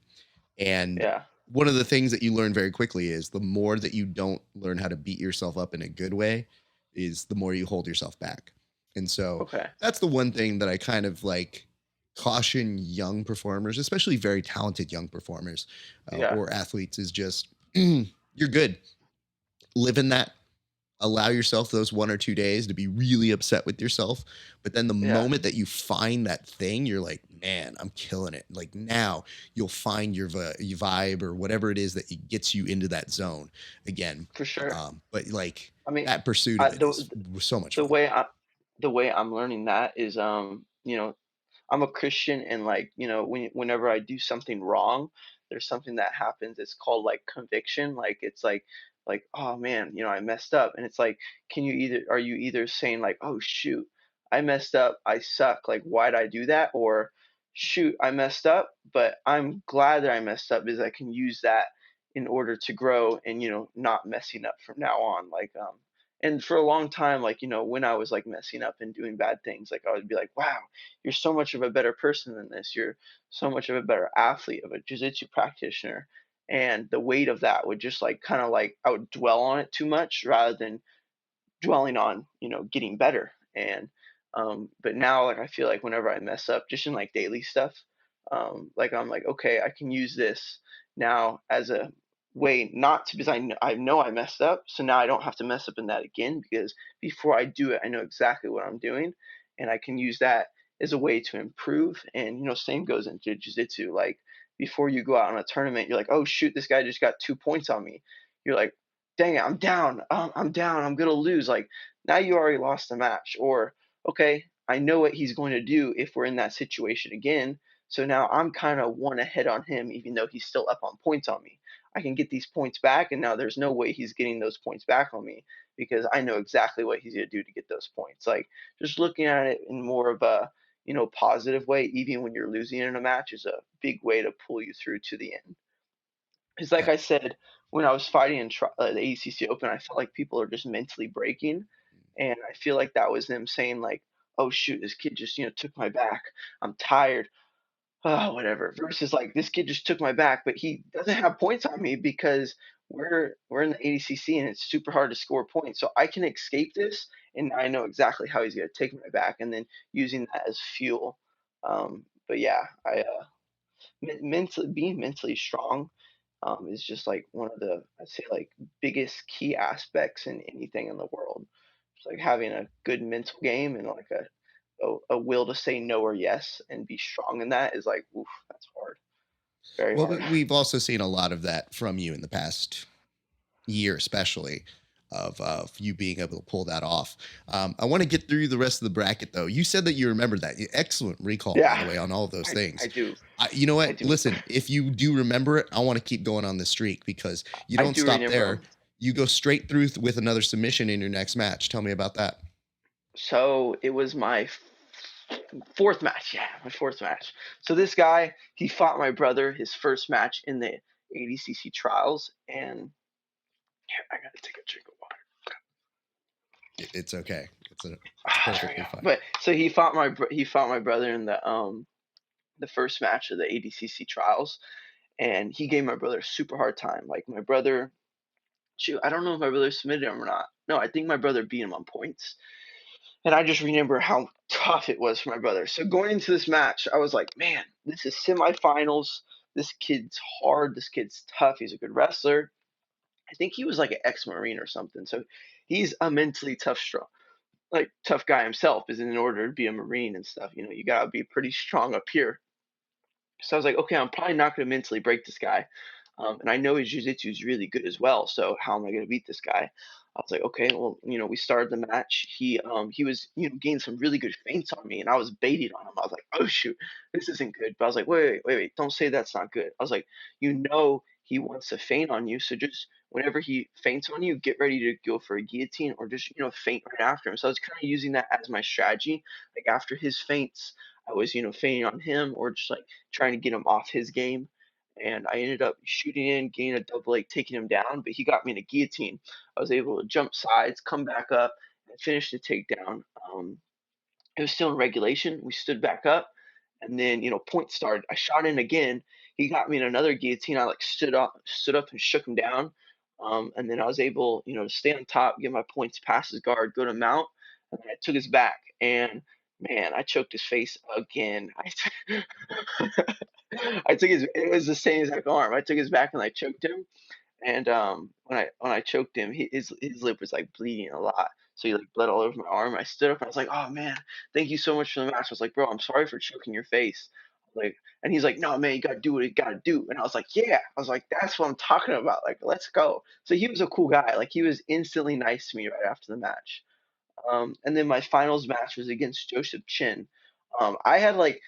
And Yeah. one of the things that you learn very quickly is the more that you don't learn how to beat yourself up in a good way, is the more you hold yourself back. And so Okay. that's the one thing that I kind of like caution young performers, especially very talented young performers Yeah. or athletes, is just you're good. Live in that, allow yourself those 1 or 2 days to be really upset with yourself. But then the Yeah. moment that you find that thing, you're like, man, I'm killing it. Like now you'll find your vibe or whatever it is that gets you into that zone again. For sure. But like I mean, that pursuit I of it the is so much the fun. way I the way I'm learning that is, I'm a Christian, and like, whenever I do something wrong, there's something that happens. It's called like conviction. Like it's like, oh man, I messed up, and it's like, are you either saying like, oh shoot, I messed up, I suck, like why'd I do that, or shoot, I messed up, but I'm glad that I messed up because I can use that in order to grow and not messing up from now on. Like and for a long time, like when I was like messing up and doing bad things, like I would be like, wow, you're so much of a better person than this. You're so much of a better athlete, of a jiu-jitsu practitioner. And the weight of that would just like kind of like I would dwell on it too much rather than dwelling on, getting better. And But now, like, I feel like whenever I mess up, just in like daily stuff, like I'm like, okay, I can use this now as a way not to, because I know I messed up, so now I don't have to mess up in that again, because before I do it, I know exactly what I'm doing, and I can use that as a way to improve. And same goes into jiu-jitsu. Like, before you go out on a tournament, you're like, oh shoot, this guy just got 2 points on me. You're like, dang it, I'm down. I'm down. I'm gonna lose. Like, now you already lost the match. Or, okay, I know what he's going to do if we're in that situation again. So now I'm kind of one ahead on him, even though he's still up on points on me. I can get these points back, and now there's no way he's getting those points back on me, because I know exactly what he's going to do to get those points. Like, just looking at it in more of a positive way, even when you're losing in a match, is a big way to pull you through to the end. Because, like Yeah. I said, when I was fighting in the ADCC Open, I felt like people are just mentally breaking, and I feel like that was them saying like, "Oh shoot, this kid just took my back. I'm tired. Oh, whatever." Versus like, this kid just took my back, but he doesn't have points on me, because we're in the ADCC and it's super hard to score points. So I can escape this, and I know exactly how he's gonna take my back, and then using that as fuel. But yeah, I mentally being mentally strong is just like one of the, I'd say, like, biggest key aspects in anything in the world. It's like having a good mental game, and like a will to say no or yes and be strong in that is like, oof, that's hard. Very Well, hard. we've also seen a lot of that from you in the past year, especially of you being able to pull that off. I want to get through the rest of the bracket, though. You said that you remember that. Excellent recall, by the Yeah, way, on all of those I things. do. You know I what? do. Listen, if you do remember it, I want to keep going on this streak because you I don't do stop remember there. 'em. You go straight through with another submission in your next match. Tell me about that. So it was my fourth match. Yeah, my fourth match. So this guy, he fought my brother his first match in the ADCC trials, and here, I gotta take a drink of water. It's okay. It's Ah, there we perfectly go. fine. But so he fought my brother in the first match of the ADCC trials, and he gave my brother a super hard time. Like, my brother, shoot, I don't know if my brother submitted him or not. No, I think my brother beat him on points. And I just remember how tough it was for my brother. So going into this match, I was like, man, this is semifinals. This kid's hard. This kid's tough. He's a good wrestler. I think he was like an ex-Marine or something. So he's a mentally tough, strong, like, tough guy himself. Is in order to be a Marine and stuff, you gotta be pretty strong up here. So I was like, okay, I'm probably not going to mentally break this guy. And I know his jiu-jitsu is really good as well. So how am I going to beat this guy? I was like, okay, well, we started the match. He was, getting some really good feints on me, and I was baiting on him. I was like, oh shoot, this isn't good. But I was like, wait, don't say that's not good. I was like, he wants to feint on you, so just whenever he feints on you, get ready to go for a guillotine, or just feint right after him. So I was kind of using that as my strategy. Like, after his feints, I was feinting on him, or just like trying to get him off his game. And I ended up shooting in, getting a double leg, taking him down, but he got me in a guillotine. I was able to jump sides, come back up, and finish the takedown. It was still in regulation. We stood back up, and then points started. I shot in again. He got me in another guillotine. I like stood up and shook him down, and then I was able, to stay on top, get my points past his guard, go to mount, and then I took his back. And man, I choked his face again. I took his. It was the same exact arm. I took his back and I choked him. And when I choked him, his lip was like bleeding a lot. So he like bled all over my arm. I stood up and I was like, "Oh man, thank you so much for the match." I was like, "Bro, I'm sorry for choking your face." Like, and he's like, "No man, you gotta do what you gotta do." And I was like, "Yeah." I was like, "That's what I'm talking about. Like, let's go." So he was a cool guy. Like, he was instantly nice to me right after the match. And then my finals match was against Joseph Chin. I had like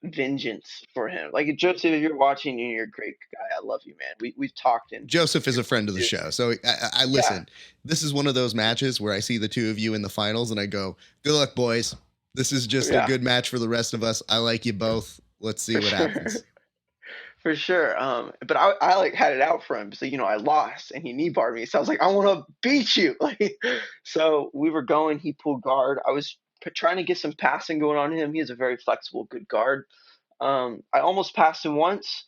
vengeance for him. Like, Joseph, if you're watching, you're a great guy. I love you, man. We've talked in Joseph is a friend of the jiu-jitsu. show. So I Yeah, listen. This is one of those matches where I see the two of you in the finals and I go, good luck, boys. This is just a yeah, good match for the rest of us. I like you both. Let's see for what sure. happens. For sure. But I like had it out for him. So, I lost and he knee barred me. So I was like, I want to beat you. Like, so we were going, he pulled guard. I was trying to get some passing going on him. He has a very flexible, good guard. I almost passed him once,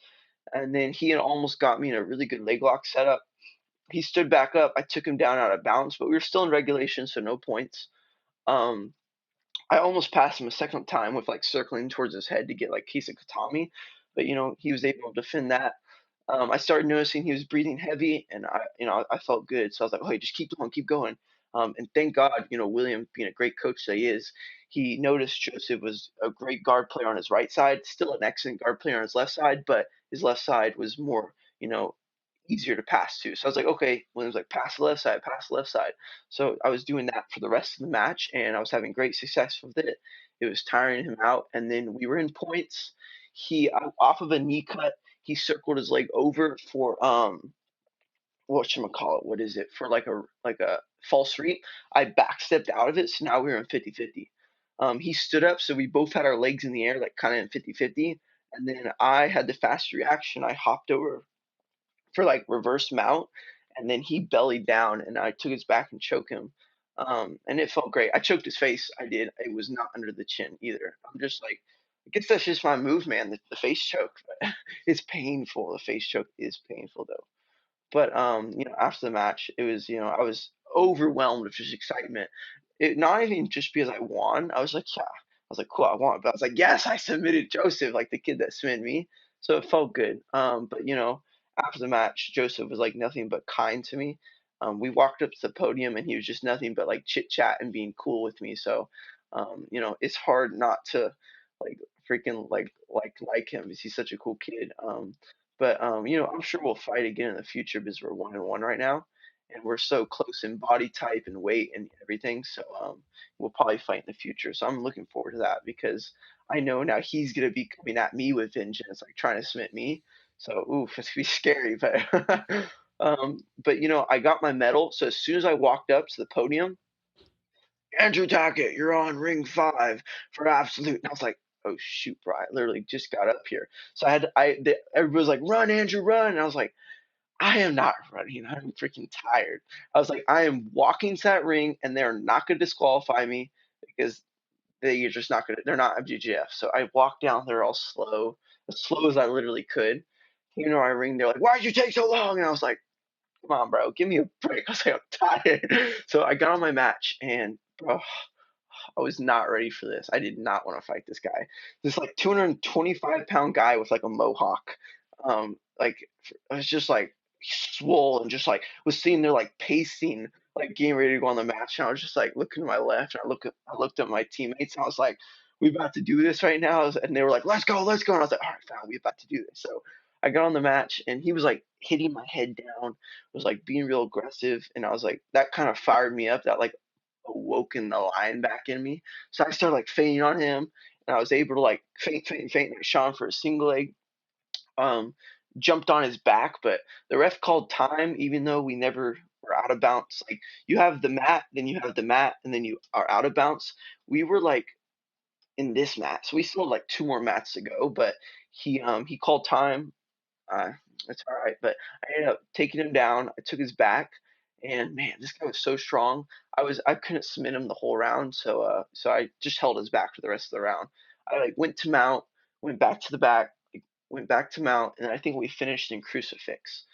and then he had almost got me in a really good leg lock setup. He stood back up. I took him down out of bounds, but we were still in regulation, so no points. Um, I almost passed him a second time with like circling towards his head to get like Kisa Katami, but he was able to defend that. I started noticing he was breathing heavy, and I felt good, so I was like, "Oh, hey, just keep going, keep going." And thank God, William, being a great coach that he is, he noticed Joseph was a great guard player on his right side, still an excellent guard player on his left side, but his left side was more, easier to pass to. So I was like, okay, William's like, pass the left side, pass the left side. So I was doing that for the rest of the match, and I was having great success with it. It was tiring him out, and then we were in points. He off of a knee cut, he circled his leg over for whatchamacallit, what is it? For like a false reap. I backstepped out of it, so now we were in 50-50. He stood up, so we both had our legs in the air, like kind of in 50-50. And then I had the fast reaction. I hopped over for like reverse mount, and then he bellied down, and I took his back and choked him. And it felt great. I choked his face. I did. It was not under the chin either. I'm just like, I guess that's just my move, man. The face choke. It's painful. The face choke is painful though. But after the match, it was, I was overwhelmed with just excitement. It not even just because I won. I was like, yeah. I was like, cool, I won. But I was like, yes, I submitted Joseph, like the kid that submitted me. So it felt good. But after the match, Joseph was like nothing but kind to me. We walked up to the podium, and he was just nothing but like chit chat and being cool with me. So, it's hard not to like freaking like him because he's such a cool kid. But I'm sure we'll fight again in the future because we're 1-1 right now, and we're so close in body type and weight and everything. So we'll probably fight in the future. So I'm looking forward to that because I know now he's gonna be coming at me with vengeance, like trying to submit me. So oof, it's gonna be scary. But I got my medal. So as soon as I walked up to the podium, Andrew Tackett, you're on ring 5 for absolute. And I was like, oh shoot, bro, I literally just got up here. So everybody was like, run, Andrew, run. And I was like, I am not running. I'm freaking tired. I was like, I am walking to that ring, and they're not going to disqualify me because they're just not going to, they're not FGGF. So I walked down there all slow, as slow as I literally could. Came to my ring. They're like, why'd you take so long? And I was like, come on, bro, give me a break. I was like, I'm tired. So I got on my match, and bro, I was not ready for this. I did not want to fight this guy. This like 225-pound guy with like a mohawk. Like I was just like swole and just like was sitting there like pacing, like getting ready to go on the match. And I was just like looking to my left, and I looked at my teammates, and I was like, "We about to do this right now?" And they were like, "Let's go, let's go!" And I was like, "All right, fine, we about to do this." So I got on the match, and he was like hitting my head down, was like being real aggressive, and I was like, that kind of fired me up. That like awoken the lion back in me. So I started like feinting on him, and I was able to like feint, like Sean for a single leg. Um, Jumped on his back, but the ref called time, even though we never were out of bounds. Like you have the mat, then you have the mat, and then you are out of bounds. We were like in this mat, so we still had like 2 more mats to go, but he called time. uh, it's all right. But I ended up taking him down. I took his back, and man, this guy was so strong. I couldn't submit him the whole round, so I just held his back for the rest of the round. I like went to mount, went back to the back, went back to mount, and I think we finished in crucifix.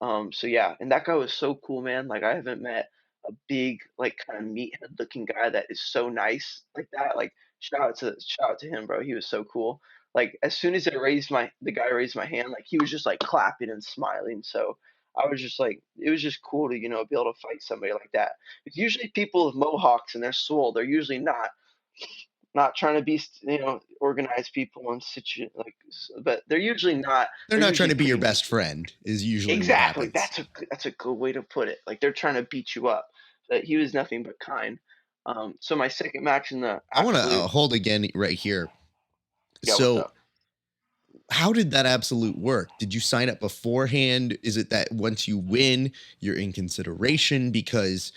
So yeah, and that guy was so cool, man. Like I haven't met a big, like kind of meathead looking guy that is so nice like that. Like shout out to him, bro. He was so cool. Like as soon as the guy raised my hand, like he was just like clapping and smiling. So I was just like, it was just cool to be able to fight somebody like that. It's usually people with mohawks and they're swole. They're usually not trying to be organized people and like, but they're usually not. They're They're not trying usually to be your pretty mean. best friend is usually what Exactly. happens. That's a good way to put it. Like they're trying to beat you up. But he was nothing but kind. So my second match in the I want to absolute. hold again right here. Yeah, what's So up? how did that absolute work? Did you sign up beforehand? Is it that once you win, you're in consideration? Because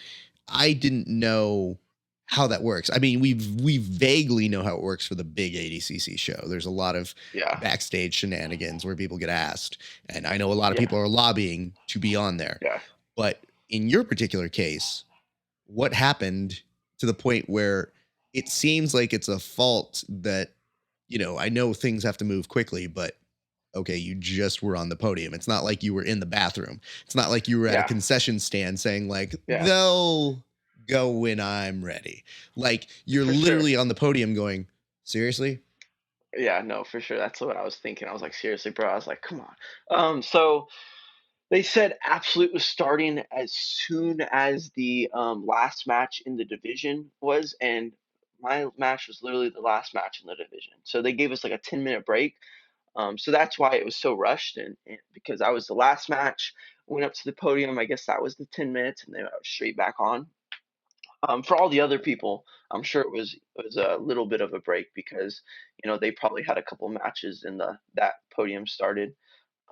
I didn't know how that works. I mean, we vaguely know how it works for the big ADCC show. There's a lot of Yeah, backstage shenanigans where people get asked, and I know a lot of yeah, people are lobbying to be on there. yeah. But in your particular case, what happened to the point where it seems like it's a fault that, I know things have to move quickly, but okay, you just were on the podium. It's not like you were in the bathroom. It's not like you were at a Yeah, concession stand saying like, yeah. they'll go when I'm ready. Like, you're For sure. literally on the podium going, seriously? Yeah, no, for sure. That's what I was thinking. I was like, seriously, bro. I was like, come on. So they said Absolute was starting as soon as the last match in the division was, and my match was literally the last match in the division. So they gave us like a 10-minute break. So that's why it was so rushed, and because I was the last match, went up to the podium. I guess that was the 10 minutes, and then I was straight back on. For all the other people, I'm sure it was a little bit of a break because they probably had a couple matches in the that podium started.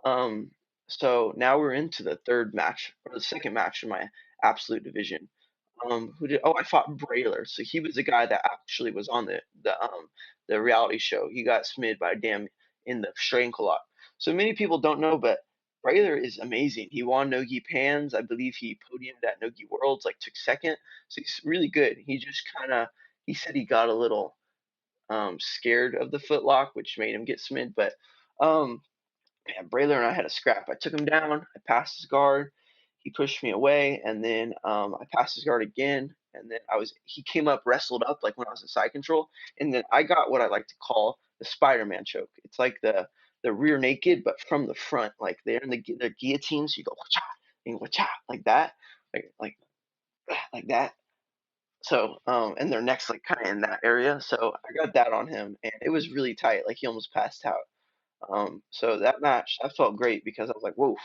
Um, so now we're into the third match or the second match in my absolute division. Who did? Oh, I fought Brailer. So he was the guy that actually was on the reality show. He got smitted by Dam in the Strangle Lock. So many people don't know, but Brailer is amazing. He won Nogi Pans. I believe he podiumed at Nogi Worlds, like took second. So he's really good. He just kind of he said he got a little scared of the footlock, which made him get smid. But um, man, Brailer and I had a scrap. I took him down. I passed his guard. He pushed me away, and then I passed his guard again. And then he came up, wrestled up like when I was in side control, and then I got what I like to call the Spider-Man choke. It's like the rear naked, but from the front, like they're in the guillotine. So you go wacha and wacha like that, like that. So and their neck's like kind of in that area. So I got that on him, and it was really tight. Like he almost passed out. So that match, I felt great because I was like, whoa,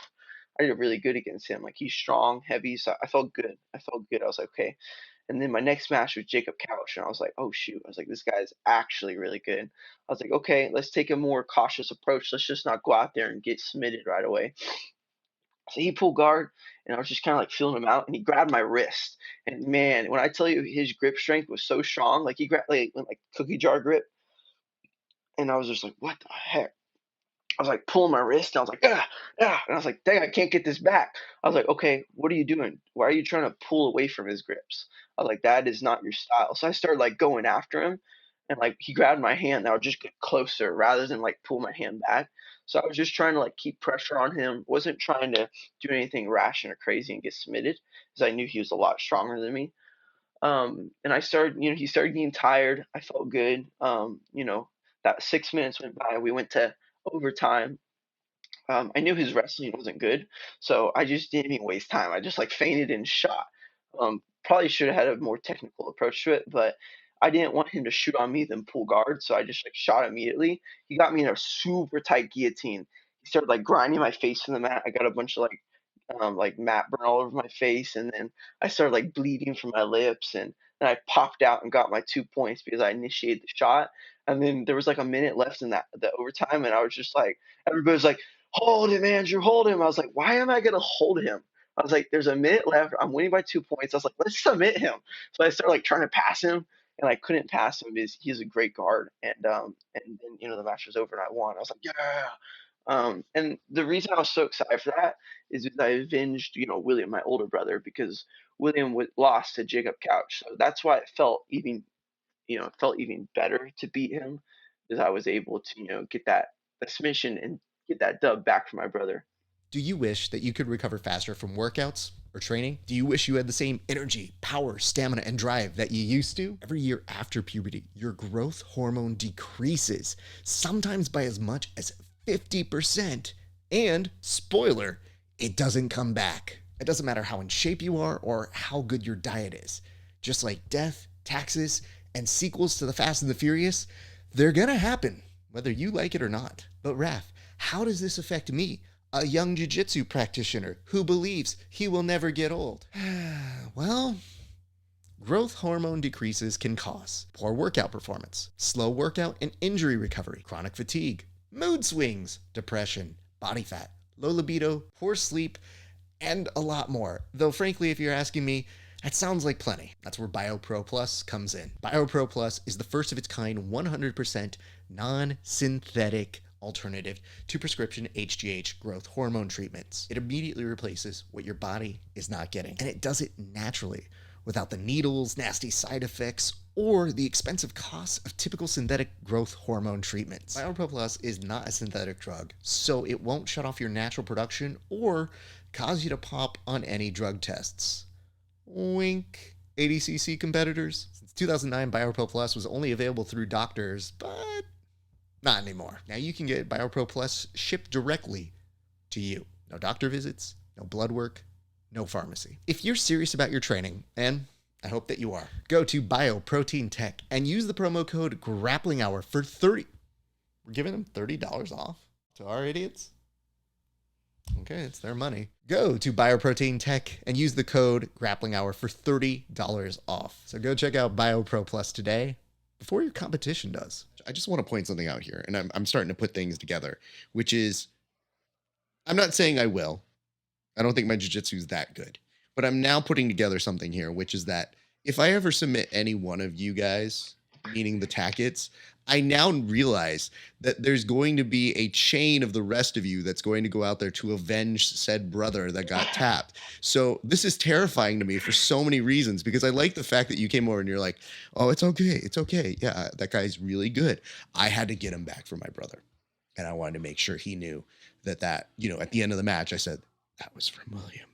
I did really good against him. Like he's strong, heavy, so I felt good. I felt good. I was like, okay. And then my next match was Jacob Couch, and I was like, oh shoot. I was like, this guy's actually really good. I was like, okay, let's take a more cautious approach. Let's just not go out there and get submitted right away. So he pulled guard, and I was just kind of like feeling him out, and he grabbed my wrist. And man, when I tell you his grip strength was so strong, like he grabbed like cookie jar grip, and I was just like, what the heck? I was like pulling my wrist, and I was like, ah, ah, and I was like, dang, I can't get this back. I was like, okay, what are you doing? Why are you trying to pull away from his grips? I was like, that is not your style. So I started like going after him, and like he grabbed my hand, and I would just get closer rather than like pull my hand back. So I was just trying to like keep pressure on him. Wasn't trying to do anything rash or crazy and get submitted because I knew he was a lot stronger than me. And I started, he started getting tired. I felt good. That 6 minutes went by. We went to overtime. I knew his wrestling wasn't good, so I just didn't even waste time. I just like fainted and shot. Probably should have had a more technical approach to it, but I didn't want him to shoot on me then pull guard, so I just like shot immediately. He got me in a super tight guillotine. He started like grinding my face in the mat. I got a bunch of like mat burn all over my face, and then I started like bleeding from my lips, and then I popped out and got my 2 points because I initiated the shot. And then there was like a minute left in that the overtime, and I was just like, everybody was like, "Hold him, Andrew, hold him." I was like, "Why am I gonna hold him?" I was like, "There's a minute left. I'm winning by 2 points." I was like, "Let's submit him." So I started like trying to pass him, and I couldn't pass him because he's a great guard. And then the match was over and I won. I was like, "Yeah." And the reason I was so excited for that is because I avenged, William, my older brother, because William lost to Jacob Couch. So that's why it felt even better to beat him because I was able to, get that submission and get that dub back for my brother. Do you wish that you could recover faster from workouts or training? Do you wish you had the same energy, power, stamina, and drive that you used to? Every year after puberty, your growth hormone decreases, sometimes by as much as 50%. And, spoiler, it doesn't come back. It doesn't matter how in shape you are or how good your diet is. Just like death, taxes, and sequels to The Fast and the Furious, they're gonna happen, whether you like it or not. But Raph, how does this affect me, a young jiu-jitsu practitioner who believes he will never get old? Well, growth hormone decreases can cause poor workout performance, slow workout and injury recovery, chronic fatigue, mood swings, depression, body fat, low libido, poor sleep, and a lot more. Though frankly, if you're asking me, that sounds like plenty. That's where BioPro Plus comes in. BioPro Plus is the first of its kind 100% non-synthetic alternative to prescription HGH growth hormone treatments. It immediately replaces what your body is not getting, and it does it naturally without the needles, nasty side effects, or the expensive costs of typical synthetic growth hormone treatments. BioPro Plus is not a synthetic drug, so it won't shut off your natural production or cause you to pop on any drug tests. Wink. ADCC competitors. Since 2009, BioPro Plus was only available through doctors, but not anymore. Now you can get BioPro Plus shipped directly to you. No doctor visits, no blood work, no pharmacy. If you're serious about your training, and I hope that you are, go to Bioprotein Tech and use the promo code GRAPPLINGHOUR for 30. We're giving them $30 off to our idiots. Okay, it's their money. Go to Bioprotein Tech and use the code GRAPPLINGHOUR for $30 off. So go check out BioPro Plus today before your competition does. I just want to point something out here, and I'm starting to put things together, which is, I'm not saying I will. I don't think my jiu-jitsu is that good, but I'm now putting together something here, which is that if I ever submit any one of you guys, meaning the Tackets, I now realize that there's going to be a chain of the rest of you that's going to go out there to avenge said brother that got tapped. So this is terrifying to me for so many reasons, because I like the fact that you came over and you're like, oh, it's okay. It's okay. Yeah, that guy's really good. I had to get him back for my brother. And I wanted to make sure he knew that, you know, at the end of the match, I said, that was from William.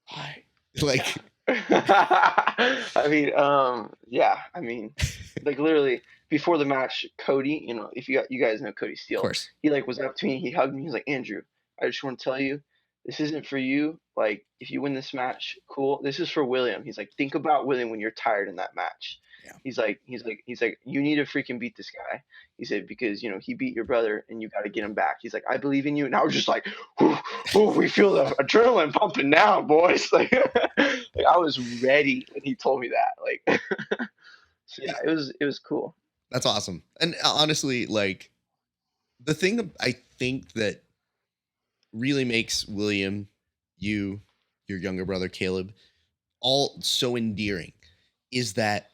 Hi. Like, I mean, yeah, I mean, like literally before the match, Cody, you know, if you guys know Cody Steele, of course. he like was up to me, he hugged me, he's like, Andrew, I just want to tell you, this isn't for you. Like, if you win this match, cool. This is for William. He's like, think about William when you're tired in that match. Yeah. He's like, you need to freaking beat this guy. He said, because, you know, he beat your brother and you got to get him back. He's like, I believe in you. And I was just like, ooh, we feel the adrenaline pumping now, boys. Like, like I was ready when he told me that. Like, so yeah, it was cool. That's awesome. And honestly, like, the thing I think that really makes William, you, your younger brother Caleb, all so endearing is that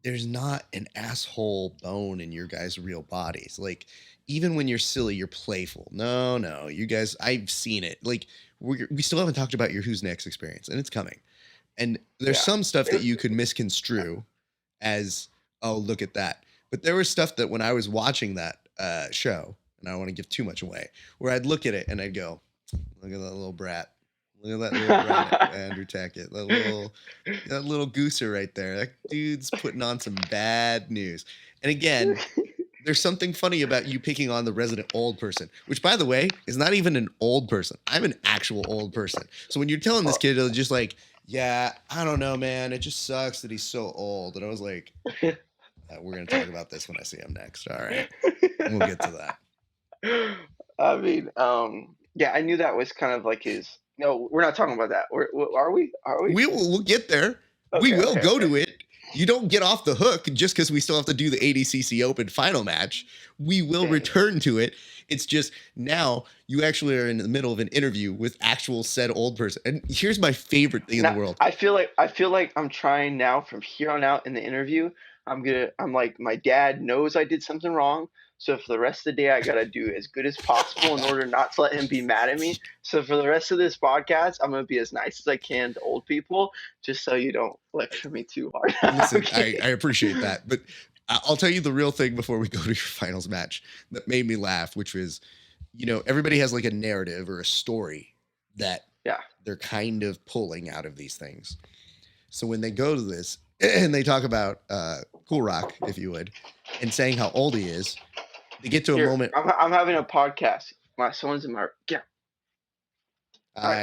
there's not an asshole bone in your guys' real bodies. Like, even when you're silly, you're playful. No, you guys, I've seen it. Like, we still haven't talked about your Who's Next experience, and it's coming. And there's some stuff that you could misconstrue as, oh, look at that. But there was stuff that when I was watching that show, and I don't want to give too much away, where I'd look at it and I'd go, look at that little brat. Look at that little brat, Andrew Tackett. That little gooser right there. That dude's putting on some bad news. And again, there's something funny about you picking on the resident old person, which, by the way, is not even an old person. I'm an actual old person. So when you're telling this kid, it's just like, yeah, I don't know, man. It just sucks that he's so old. And I was like, we're going to talk about this when I see him next. All right. We'll get to that. I mean, yeah, I knew that was kind of like his. No, we're not talking about that. Are we? We'll get there. We will go to it. You don't get off the hook just because we still have to do the ADCC Open final match. We will return to it. It's just now you actually are in the middle of an interview with actual said old person. And here's my favorite thing in the world. I feel like I'm trying now from here on out in the interview. I'm like, my dad knows I did something wrong. So for the rest of the day, I got to do as good as possible in order not to let him be mad at me. So for the rest of this podcast, I'm going to be as nice as I can to old people, just so you don't lecture me too hard. Listen, okay. I appreciate that. But I'll tell you the real thing before we go to your finals match that made me laugh, which was, you know, everybody has like a narrative or a story that they're kind of pulling out of these things. So when they go to this and they talk about Cool Rock, if you would, and saying how old he is, they get to a moment. I'm having a podcast. Someone's in my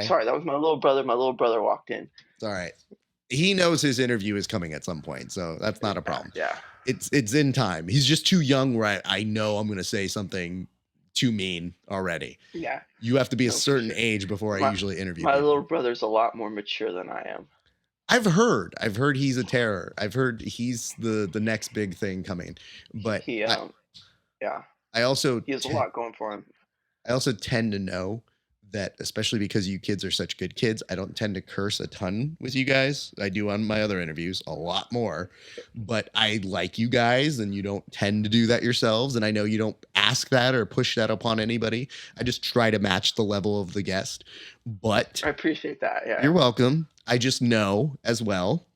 sorry, that was my little brother. My little brother walked in. It's all right. He knows his interview is coming at some point, so that's not a problem. Yeah. It's in time. He's just too young where I know I'm going to say something too mean already. Yeah. You have to be a certain age before I usually interview my people. Little brother's a lot more mature than I am. I've heard he's a terror. I've heard he's the next big thing coming. But he I also he has a lot going for him. I also tend to know that, especially because you kids are such good kids, I don't tend to curse a ton with you guys. I do on my other interviews a lot more, but I like you guys and you don't tend to do that yourselves. And I know you don't ask that or push that upon anybody. I just try to match the level of the guest, but I appreciate that. Yeah. You're welcome. I just know as well,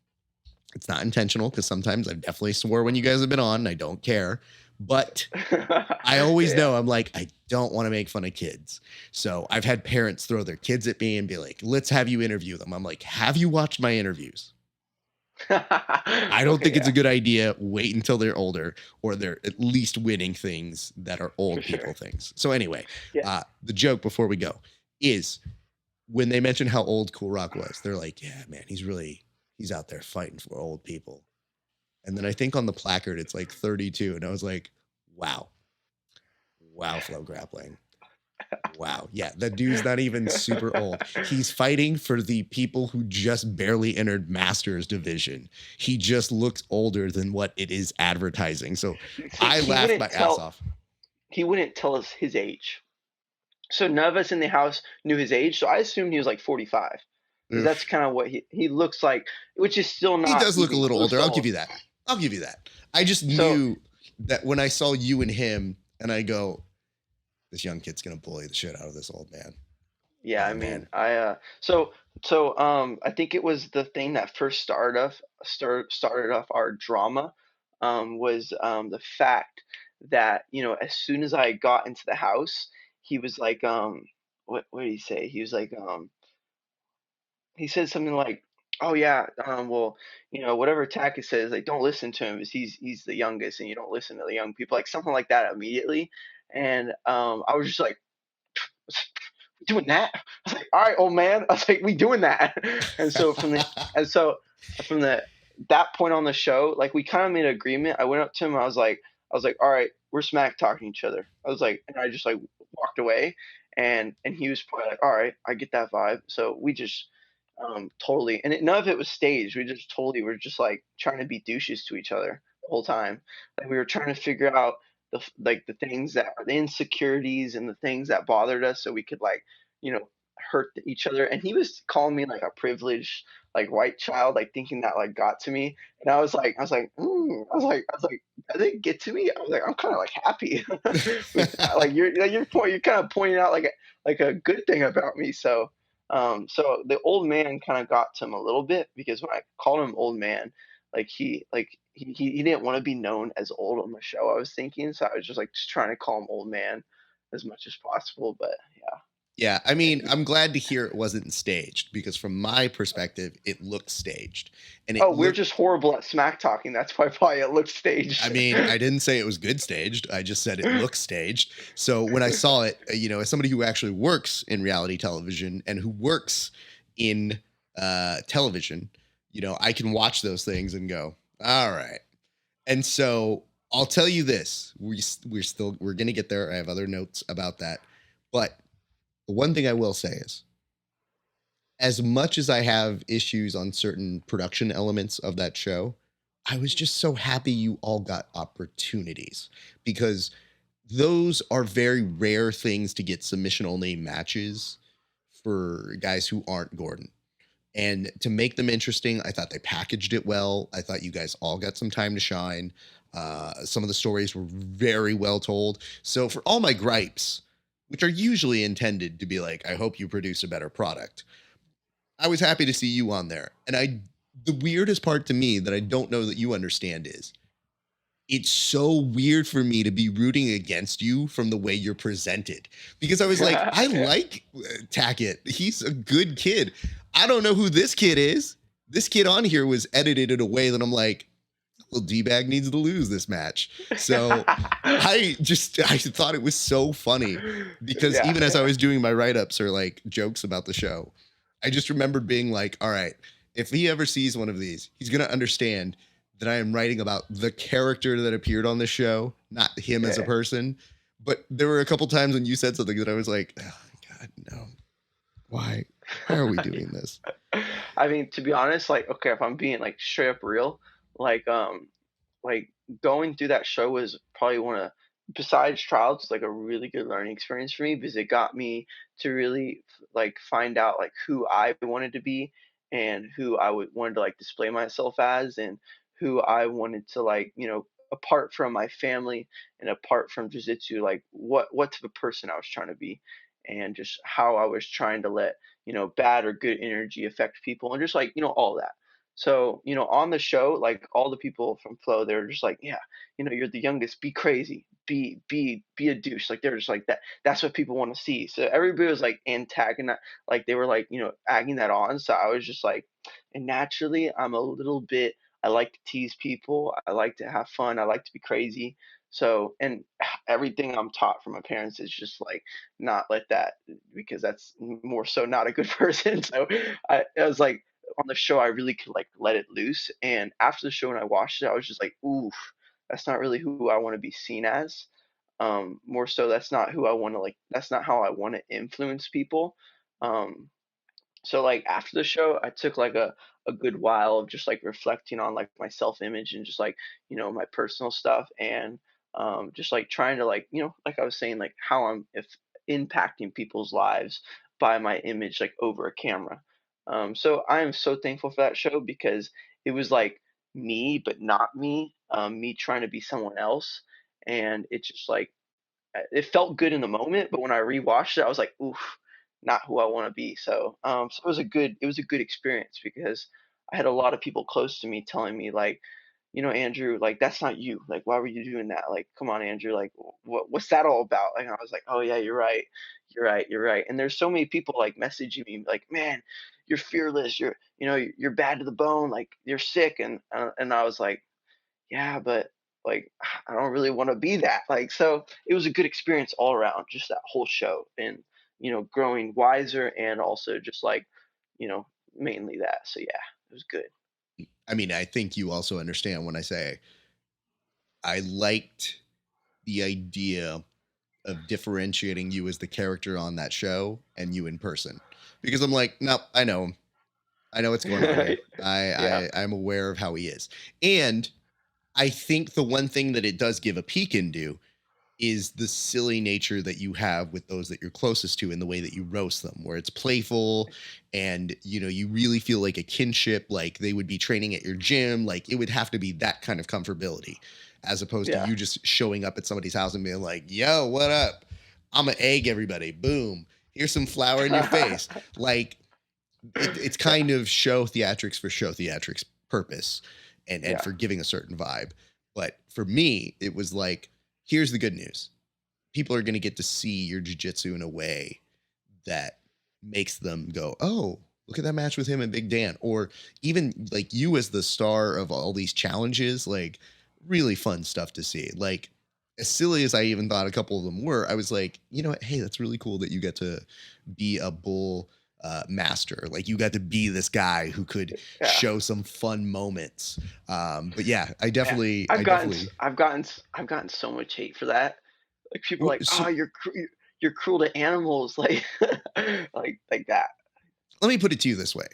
it's not intentional because sometimes I've definitely swore when you guys have been on and I don't care. But I always know I'm like, I don't want to make fun of kids. So I've had parents throw their kids at me and be like, let's have you interview them. I'm like, have you watched my interviews? I don't Okay, think it's a yeah, good idea. Wait until they're older or they're at least winning things that are for old people sure. things. So anyway, Yeah. the joke before we go is when they mentioned how old Cool Rock was, they're like, yeah, man, he's out there fighting for old people. And then I think on the placard, it's like 32. And I was like, wow, wow, Flow Grappling. Wow. Yeah, that dude's not even super old. He's fighting for the people who just barely entered Masters division. He just looks older than what it is advertising. So See, I laughed my ass off. he wouldn't tell us his age. So none of us in the house knew his age. So I assumed he was like 45 because that's Oof. kind of what he looks like, which is still He not does look a even little close older. to I'll give old. you that. I'll give you that. I just So knew that when I saw you and him, and I go, this young kid's gonna bully the shit out of this old man. yeah, I Oh mean, man. I think it was the thing that first started off our drama, was the fact that as soon as I got into the house, he was like, what did he say? He was like, he said something like, "Oh yeah, well, whatever Tackett says, like, don't listen to him, because he's the youngest, and you don't listen to the young people," like something like that immediately. And I was just like, "We doing that?" I was like, "All right, old man." I was like, "We doing that?" And so and so from the that point on the show, like we kind of made an agreement. I went up to him. I was like, "All right, we're smack talking each other." I was like, and I just like walked away, and he was probably like, "All right, I get that vibe." So we just totally, and none of it was staged. We just totally were just like trying to be douches to each other the whole time. Like we were trying to figure out like the things that are the insecurities and the things that bothered us, so we could like hurt each other. And he was calling me like a privileged like white child, like thinking that like got to me. And I was like, did it get to me? I was like, I'm kind of like happy with that. Like you're kind of pointing out like a good thing about me. So the old man kind of got to him a little bit, because when I called him old man, he didn't want to be known as old on the show, I was thinking. So I was just like just trying to call him old man as much as possible. But yeah. Yeah, I And mean, I'm glad to hear it wasn't staged because from my perspective, it looked staged. And it oh, we're looked, just horrible at smack talking. That's why probably it looks I staged. mean, I didn't say it was good staged. I just said it looked staged. So when I saw it, as somebody who actually works in reality television and who works in television, I can watch those things and go, all right. And so I'll tell you this: we're gonna get there. I have other notes about that, but the one thing I will say is, as much as I have issues on certain production elements of that show, I was just so happy you all got opportunities because those are very rare things to get submission only matches for guys who aren't Gordon. And to make them interesting, I thought they packaged it well. I thought you guys all got some time to shine. Some of the stories were very well told. So, for all my gripes, which are usually intended to be like, I hope you produce a better product, I was happy to see you on there. And the weirdest part to me that I don't know that you understand is it's so weird for me to be rooting against you from the way you're presented because I was like, I Yeah. like Tackett. He's a good kid. I don't know who this kid is. This kid on here was edited in a way that I'm like, well, D-Bag needs to lose this match. So I thought it was so funny because Yeah. even as I was doing my write-ups or like jokes about the show, I just remembered being like, all right, if he ever sees one of these, he's gonna understand that I am writing about the character that appeared on the show, not him as a Yeah. person. But there were a couple times when you said something that I was like, oh, God, no. Why? Why are we doing this? I mean, to be honest, like, okay, if I'm being like straight up real, like, like going through that show was probably one of, besides trials, it's like a really good learning experience for me, because it got me to really like find out like who I wanted to be, and who I would wanted to like display myself as, and who I wanted to like, apart from my family and apart from jiu-jitsu, like what type of person I was trying to be, and just how I was trying to let bad or good energy affect people, and just like all that. So, on the show, like all the people from Flow, they're just like, yeah, you're the youngest, be crazy, be a douche. Like they're just like that. That's what people want to see. So everybody was like antagonizing, like they were like, egging that on. So I was just like, And naturally, I'm a little bit, I like to tease people. I like to have fun. I like to be crazy. So, and everything I'm taught from my parents is just like not let that, because that's more so not a good person. So I was like, on the show, I really could like let it loose. And after the show, when I watched it, I was just like, oof, that's not really who I want to be seen as. More so, that's not who I want to like. That's not how I want to influence people. Um, so like after the show, I took like a good while of just like reflecting on like my self image and just like, my personal stuff, and just like trying to like, like I was saying, like how I'm if impacting people's lives by my image like over a camera. So I am so thankful for that show, because it was like me but not me, me trying to be someone else, and it just like it felt good in the moment, but when I rewatched it, I was like, oof, not who I want to be. So it was a good experience, because I had a lot of people close to me telling me like, Andrew, like that's not you. Like, why were you doing that? Like, come on, Andrew. Like, what's that all about? Like, I was like, oh yeah, you're right, you're right. And there's so many people like messaging me like, man, you're fearless. You're bad to the bone. Like, you're sick. And I was like, yeah, but like I don't really want to be that. Like, so it was a good experience all around, just that whole show, and growing wiser, and also just like, you know, mainly that. So yeah, it was good. I mean, I think you also understand when I say I liked the idea of differentiating you as the character on that show and you in person, because I'm like, no, I know him. I know what's going on here. Yeah, I'm aware of how he is. And I think the one thing that it does give a peek into is the silly nature that you have with those that you're closest to in the way that you roast them, where it's playful and you really feel like a kinship, like they would be training at your gym. Like it would have to be that kind of comfortability, as opposed to yeah, you just showing up at somebody's house and being like, yo, what up? I'm an egg everybody. Boom. Here's some flour in your face. Like it's yeah, kind of show theatrics purpose, and yeah, for giving a certain vibe. But for me, it was like, here's the good news. People are going to get to see your jiu-jitsu in a way that makes them go, oh, look at that match with him and Big Dan. Or even like you as the star of all these challenges, like really fun stuff to see. Like as silly as I even thought a couple of them were, I was like, you know what? Hey, that's really cool that you get to be a bull master. Like you got to be this guy who could yeah. show some fun moments. But yeah, I Man, definitely, I've I gotten definitely, I've gotten so much hate for that. Like people are like, so oh, you're cruel to animals, like like that. let me put it to you this way.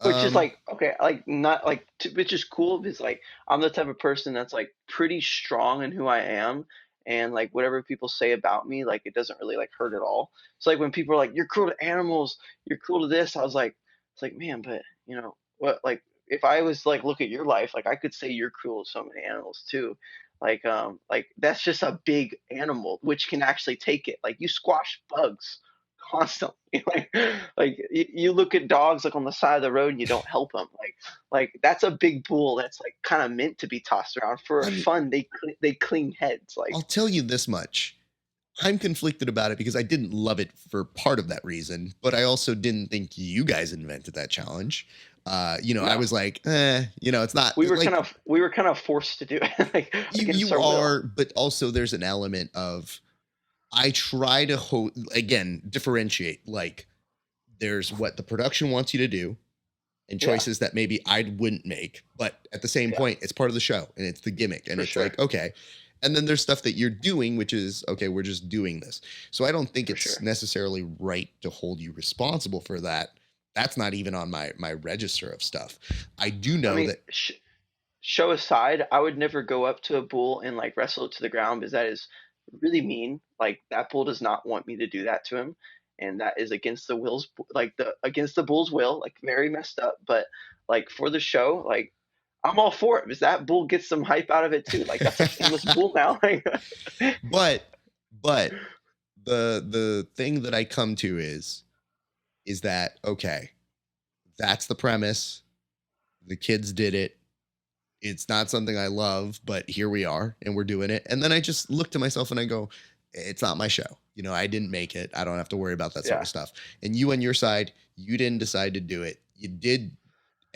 Which is Um, like, okay, like not like which is cool, because like I'm the type of person that's like pretty strong in who I am, and like whatever people say about me, like it doesn't really like hurt at all. So like when people are like, you're cruel to animals, you're cruel to this, I was like, it's like, man, but what, like if I was like look at your life, like I could say you're cruel to so many animals too. Like that's just a big animal which can actually take it. Like you squash bugs constantly. Like you look at dogs like on the side of the road and you don't help them. Like that's a big bull that's like kind of meant to be tossed around for I mean, fun. They clean heads. Like I'll tell you this much. I'm conflicted about it because I didn't love it for part of that reason, but I also didn't think you guys invented that challenge. I no, was like, it's not like we were kind of forced to do it like against you our will. are, but also there's an element of I try to again differentiate. Like there's what the production wants you to do, and Yeah, choices that maybe I wouldn't make. But at the same yeah, point, it's part of the show and it's the gimmick. And for it's sure, like, okay. And then there's stuff that you're doing, which is, okay, we're just doing this. So I don't think for it's sure. necessarily right to hold you responsible for that. That's not even on my register of stuff. I do I know mean, that show aside, I would never go up to a bull and like wrestle it to the ground, because that is really mean. Like that bull does not want me to do that to him, and that is against the will's like the against the bull's will, like very messed up. But like for the show, like I'm all for it, because that bull gets some hype out of it too. Like that's a famous bull now. Like, but but the thing that I come to is that okay, that's the premise. The kids did it. It's not something I love, but here we are and we're doing it. And then I just look to myself and I go, it's not my show. I didn't make it. I don't have to worry about that sort yeah, of stuff. And you on your side, you didn't decide to do it. You did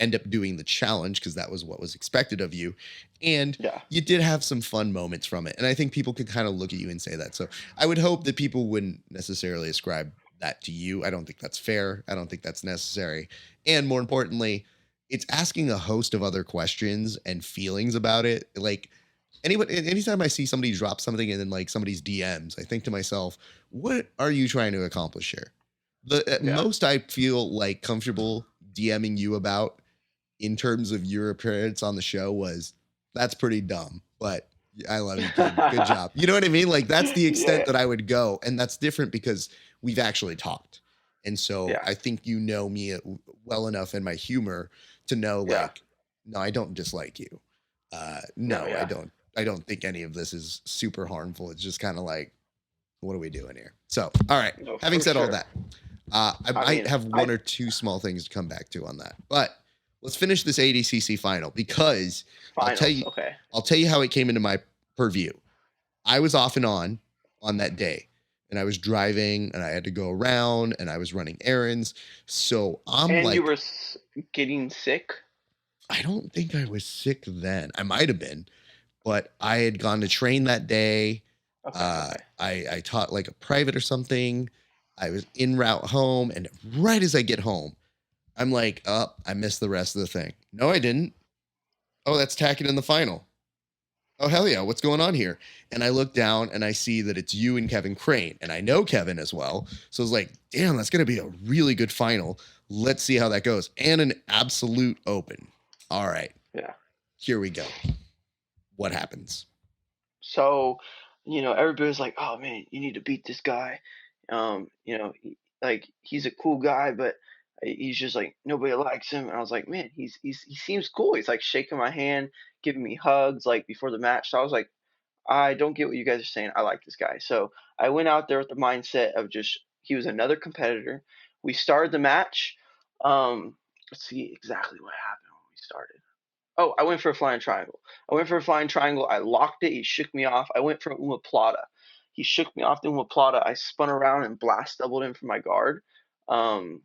end up doing the challenge because that was what was expected of you. And Yeah. you did have some fun moments from it. And I think people could kind of look at you and say that. So I would hope that people wouldn't necessarily ascribe that to you. I don't think that's fair. I don't think that's necessary. And more importantly, it's asking a host of other questions and feelings about it. Like anytime I see somebody drop something in like somebody's DMs, I think to myself, what are you trying to accomplish here? The at Yeah. most I feel like comfortable DMing you about in terms of your appearance on the show was that's pretty dumb, but I love you, kid. Good job. You know what I mean? Like that's the extent Yeah. that I would go. And that's different because we've actually talked. And so Yeah. I think you know me well enough in my humor to know Yeah. like, no, I don't dislike you. No, No, yeah. I don't think any of this is super harmful. It's just kind of like, what are we doing here? So, all right. No, Having for said all sure. that, I might mean, have one or two small things to come back to on that, but let's finish this ADCC final because Finals. I'll tell you how it came into my purview. I was off and on that day, and I was driving, and I had to go around, and I was running errands. So I'm And like, you were getting sick? I don't think I was sick then. I might have been, but I had gone to train that day. Okay. I taught like a private or something. I was en route home, and right as I get home, I'm like, oh, I missed the rest of the thing. No, I didn't. Oh, that's Tackett in the final. Oh, hell yeah. What's going on here? And I look down and I see that it's you and Kevin Crane. And I know Kevin as well. So I was like, damn, that's going to be a really good final. Let's see how that goes. And an absolute open. All right. Yeah. Here we go. What happens? So, everybody's like, "Oh man, you need to beat this guy." Like he's a cool guy, but he's just like nobody likes him. And I was like, "Man, he seems cool." He's like shaking my hand, giving me hugs like before the match. So I was like, "I don't get what you guys are saying. I like this guy." So I went out there with the mindset of just he was another competitor. We started the match. Let's see exactly what happened when we started. Oh, I went for a flying triangle. I locked it. He shook me off. I went for umaplata. He shook me off the umaplata. I spun around and blast doubled him for my guard. Um,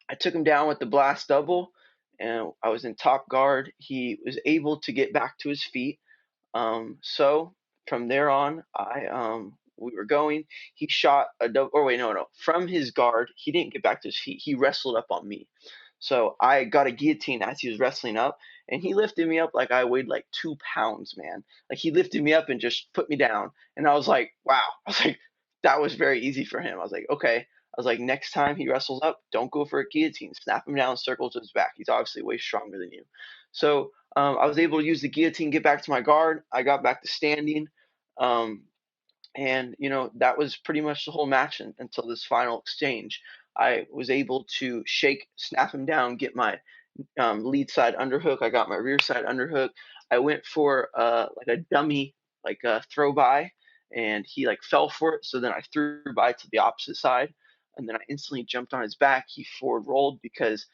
I took him down with the blast double, and I was in top guard. He was able to get back to his feet. So from there on, I we were going. He shot a double. Or wait, no. From his guard, he didn't get back to his feet. He wrestled up on me. So I got a guillotine as he was wrestling up, and he lifted me up like I weighed like 2 pounds, man. Like he lifted me up and just put me down, and I was like, wow. I was like, that was very easy for him. I was like, okay. I was like, next time he wrestles up, don't go for a guillotine. Snap him down, circle to his back. He's obviously way stronger than you. So I was able to use the guillotine, get back to my guard. I got back to standing. Um, and that was pretty much the whole match until this final exchange. I was able to snap him down, get my lead side underhook. I got my rear side underhook. I went for like a dummy, like a throw by, and he like fell for it. So then I threw by to the opposite side, and then I instantly jumped on his back. He forward rolled because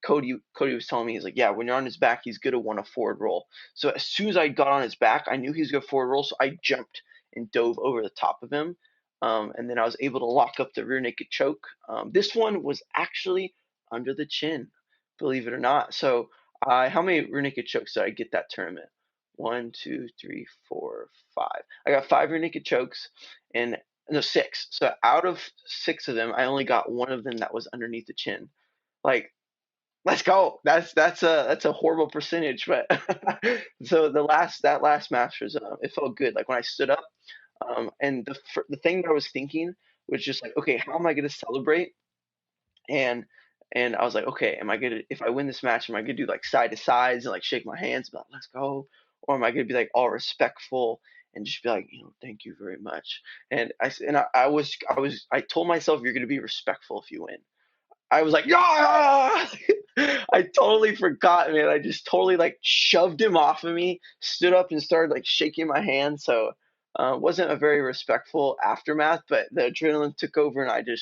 Cody was telling me, he's like, yeah, when you're on his back, he's gonna want to forward roll. So as soon as I got on his back, I knew he was gonna forward roll, so I jumped and dove over the top of him. And then I was able to lock up the rear naked choke. This one was actually under the chin, believe it or not. So how many rear naked chokes did I get that tournament? One, two, three, four, five. I got 5 rear naked chokes, and no, 6. So out of 6 of them, I only got one of them that was underneath the chin. Like, let's go. That's a horrible percentage, but so that last match was it felt good. Like when I stood up, and the thing that I was thinking was just like, okay, how am I gonna celebrate? And I was like, okay, am I gonna if I win this match, am I gonna do like side to sides and like shake my hands, but let's go, or am I gonna be like all respectful and just be like, thank you very much? And I told myself you're gonna be respectful if you win. I was like, yeah! I totally forgot, man. I just totally like shoved him off of me, stood up and started like shaking my hand. So wasn't a very respectful aftermath, but the adrenaline took over and it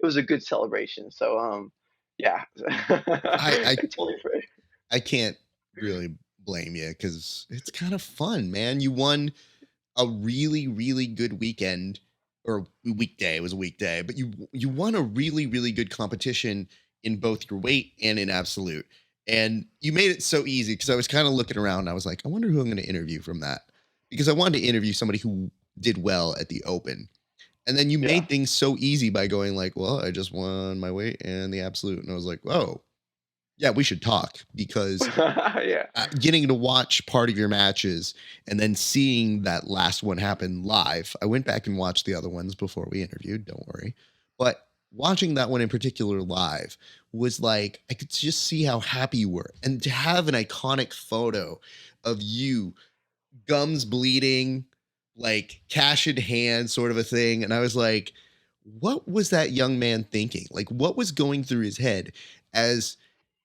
was a good celebration. So yeah. I I totally forgot. I can't really blame you because it's kind of fun, man. You won a really, really good weekend or weekday. It was a weekday, but you won a really, really good competition in both your weight and in absolute. And you made it so easy because I was kind of looking around and I was like, I wonder who I'm going to interview from that. Because I wanted to interview somebody who did well at the Open. And then you Yeah. made things so easy by going like, well, I just won my weight and the absolute. And I was like, whoa, yeah, we should talk because Yeah. getting to watch part of your matches and then seeing that last one happen live. I went back and watched the other ones before we interviewed, don't worry. But watching that one in particular live was like, I could just see how happy you were. And to have an iconic photo of you, gums bleeding, like cash in hand, sort of a thing. And I was like, what was that young man thinking? Like, what was going through his head as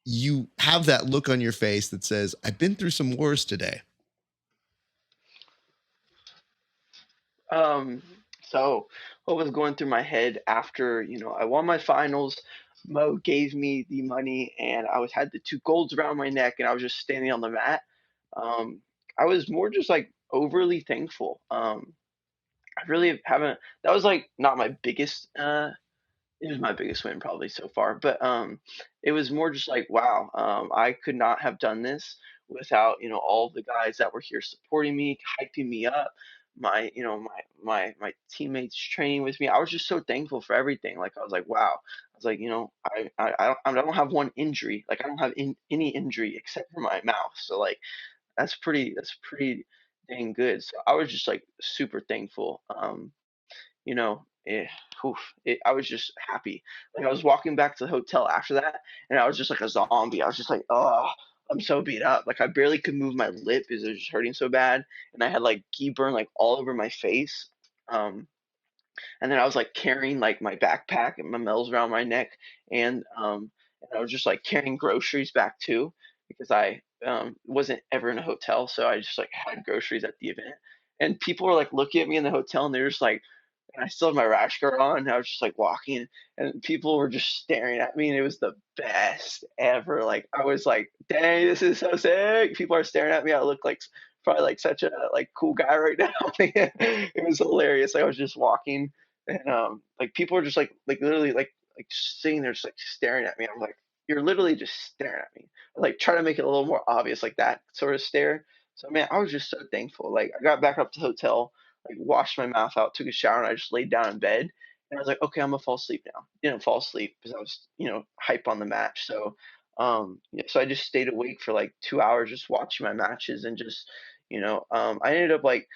you have that look on your face that says, I've been through some wars today? Um, so what was going through my head after, I won my finals, Mo gave me the money and I was had the two golds around my neck and I was just standing on the mat. Um, I was more just like overly thankful. I really haven't, that was like not my biggest it was my biggest win probably so far. But it was more just like, wow, I could not have done this without all the guys that were here supporting me, hyping me up, my teammates training with me. I was just so thankful for everything. Like I was like, wow. I was like, I don't have one injury. Like I don't have any injury except for my mouth. So like that's pretty dang good. So I was just like super thankful. You know, eh, I was just happy. Like I was walking back to the hotel after that, and I was just like a zombie. I was just like, oh, I'm so beat up. Like I barely could move my lip because it was just hurting so bad, and I had like gi burn like all over my face. Um, and then I was like carrying like my backpack and my medals around my neck, and I was just like carrying groceries back too because I wasn't ever in a hotel, so I just like had groceries at the event. And people were like looking at me in the hotel, and they're just like, and I still had my rash guard on. And I was just like walking, and people were just staring at me, and it was the best ever. Like I was like, "Dang, this is so sick!" People are staring at me. I look like probably like such a like cool guy right now. It was hilarious. Like, I was just walking, and like people were just like literally like sitting there just like staring at me. I'm like, "You're literally just staring at me." Like try to make it a little more obvious, like that sort of stare. So man, I was just so thankful. Like I got back up to the hotel, like washed my mouth out, took a shower, and I just laid down in bed. And I was like, okay, I'm gonna fall asleep now. Didn't fall asleep because I was, hype on the match. So, yeah, so I just stayed awake for like 2 hours, just watching my matches, and just, I ended up like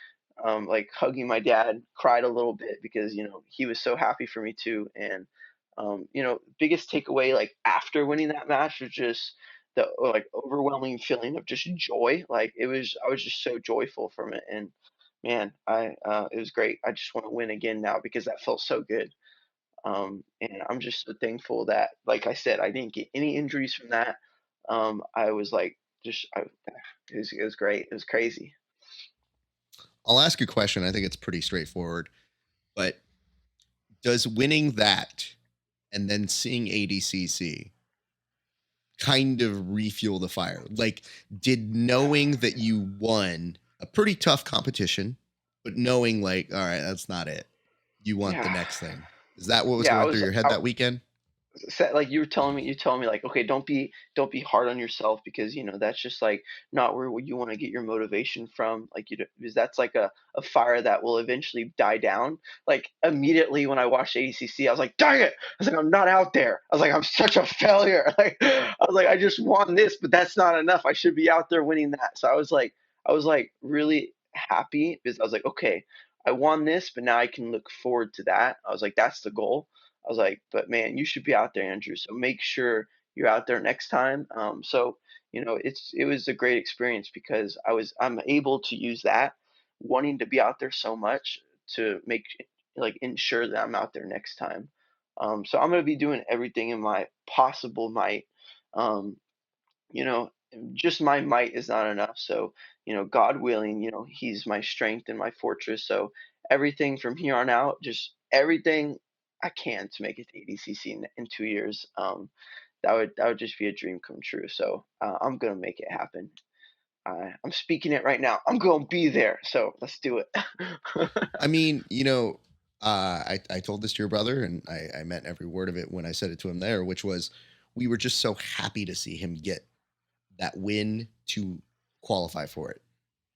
hugging my dad, cried a little bit because he was so happy for me too. And biggest takeaway like after winning that match was just the like overwhelming feeling of just joy. Like I was just so joyful from it. And man, it was great. I just want to win again now because that felt so good. And I'm just so thankful that, like I said, I didn't get any injuries from that. I was like, it was great. It was crazy. I'll ask a question. I think it's pretty straightforward, but does winning that and then seeing ADCC kind of refuel the fire? Like, did knowing that you won a pretty tough competition, but knowing like, all right, that's not it. You want the Yeah, next thing. Is that what was yeah. I going through was your head I, that weekend? like you telling me like, okay, don't be hard on yourself because that's just like not where you want to get your motivation from. Like because that's like a fire that will eventually die down. Like immediately when I watched ADCC, I was like, dang it. I was like, I'm not out there. I was like, I'm such a failure. Like I was like, I just won this, but that's not enough. I should be out there winning that. So I was like really happy because I was like, okay, I won this, but now I can look forward to that. I was like, that's the goal. I was like, but man, you should be out there, Andrew. So make sure you're out there next time. So it was a great experience because I'm able to use that wanting to be out there so much to make like ensure that I'm out there next time. So I'm gonna be doing everything in my possible might. Um, you know, just my might is not enough. So, God willing, He's my strength and my fortress. So everything from here on out, just everything I can to make it to ADCC in 2 years. That would just be a dream come true. So I'm gonna make it happen. I'm speaking it right now. I'm gonna be there. So let's do it. I mean, I told this to your brother, and I meant every word of it when I said it to him there, which was we were just so happy to see him get that win to qualify for it.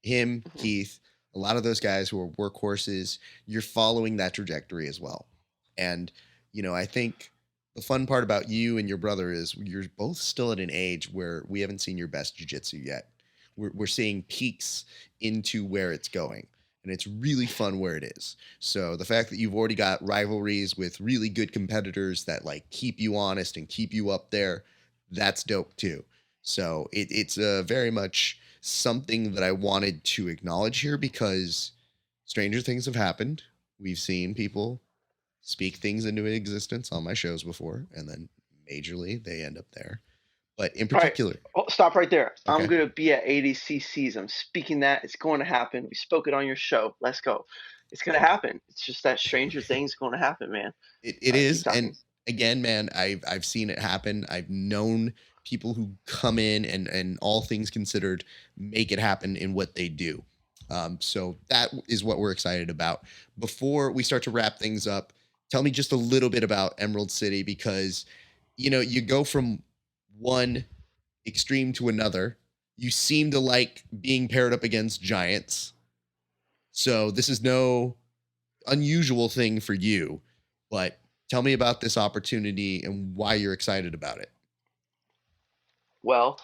Him, Mhm. Keith, a lot of those guys who are workhorses, you're following that trajectory as well. And, I think the fun part about you and your brother is you're both still at an age where we haven't seen your best jujitsu yet. We're seeing peaks into where it's going. And it's really fun where it is. So the fact that you've already got rivalries with really good competitors that like keep you honest and keep you up there, that's dope too. So it's very much something that I wanted to acknowledge here because stranger things have happened. We've seen people speak things into existence on my shows before, and then majorly they end up there. But in All right. particular, Oh, stop right there. I'm okay, gonna be at ADCC's. I'm speaking that. It's going to happen. We spoke it on your show. Let's go. It's gonna happen. It's just that Stranger Things going to happen, man. it All right, is, keep and talking. again, man, I've seen it happen. I've known people who come in and all things considered make it happen in what they do. So that is what we're excited about. Before we start to wrap things up, tell me just a little bit about Emerald City because you go from one extreme to another. You seem to like being paired up against giants. So this is no unusual thing for you, but tell me about this opportunity and why you're excited about it. Well,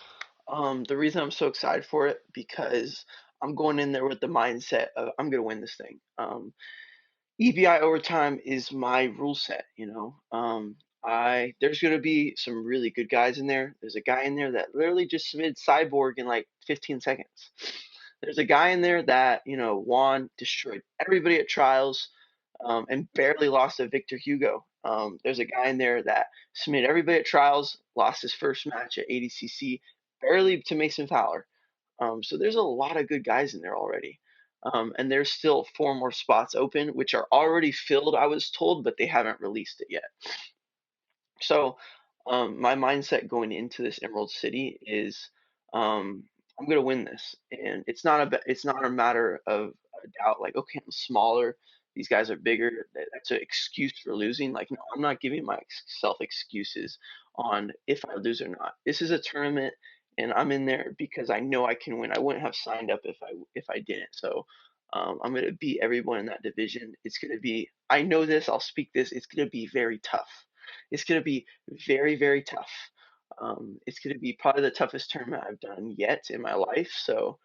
the reason I'm so excited for it because I'm going in there with the mindset of I'm gonna win this thing. EBI overtime is my rule set, you know. I There's gonna be some really good guys in there. There's a guy in there that literally just submitted Cyborg in like 15 seconds. There's a guy in there that, Juan destroyed everybody at trials, and barely lost to Victor Hugo. There's a guy in there that submitted everybody at trials, lost his first match at ADCC, barely to Mason Fowler. So there's a lot of good guys in there already. And there's still 4 more spots open, which are already filled, I was told, but they haven't released it yet. So, my mindset going into this Emerald City is, I'm gonna win this, and it's not a matter of a doubt. Like, okay, I'm smaller. These guys are bigger. That's an excuse for losing. Like, no, I'm not giving myself excuses on if I lose or not. This is a tournament, and I'm in there because I know I can win. I wouldn't have signed up if I didn't. So, I'm gonna beat everyone in that division. It's gonna be. I know this. I'll speak this. It's gonna be very tough. It's going to be very, very tough. It's going to be probably the toughest tournament I've done yet in my life. So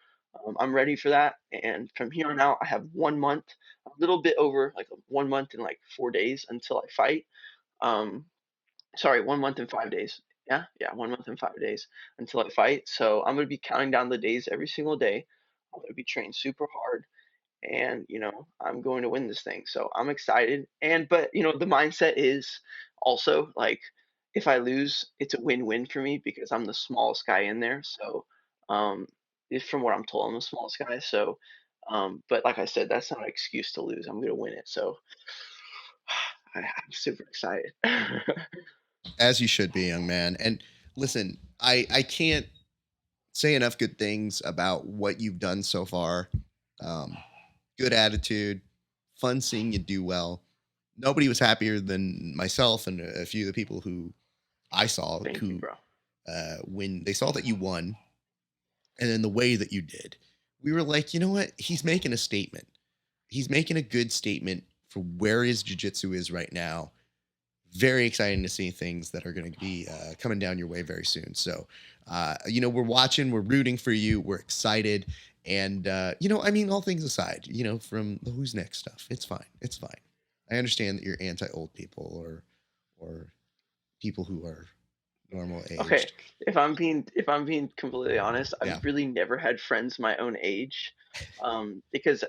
I'm ready for that. And from here on out, I have 1 month, a little bit over like 1 month and like 4 days until I fight. Um, sorry, 1 month and 5 days. Yeah, 1 month and 5 days until I fight. So I'm going to be counting down the days every single day. I'm going to be trained super hard and I'm going to win this thing. So I'm excited. And but the mindset is also like if I lose, it's a win-win for me because I'm the smallest guy in there. So if from what I'm told, I'm the smallest guy. So but like I said, that's not an excuse to lose. I'm gonna win it. So I'm super excited. As you should be, young man. And listen, I can't say enough good things about what you've done so far. Um, Good attitude, fun seeing you do well. Nobody was happier than myself and a few of the people who I saw Thank you, who, bro. when they saw that you won and then the way that you did, we were like, you know what? He's making a statement. He's making a good statement for where his jiu-jitsu is right now. Very exciting to see things that are going to be coming down your way very soon. So, we're watching, we're rooting for you, we're excited. And, I mean, all things aside, from the who's next stuff, it's fine. It's fine. I understand that you're anti old people or people who are normal Okay, aged. if I'm being completely honest, Yeah. I've really never had friends my own age, because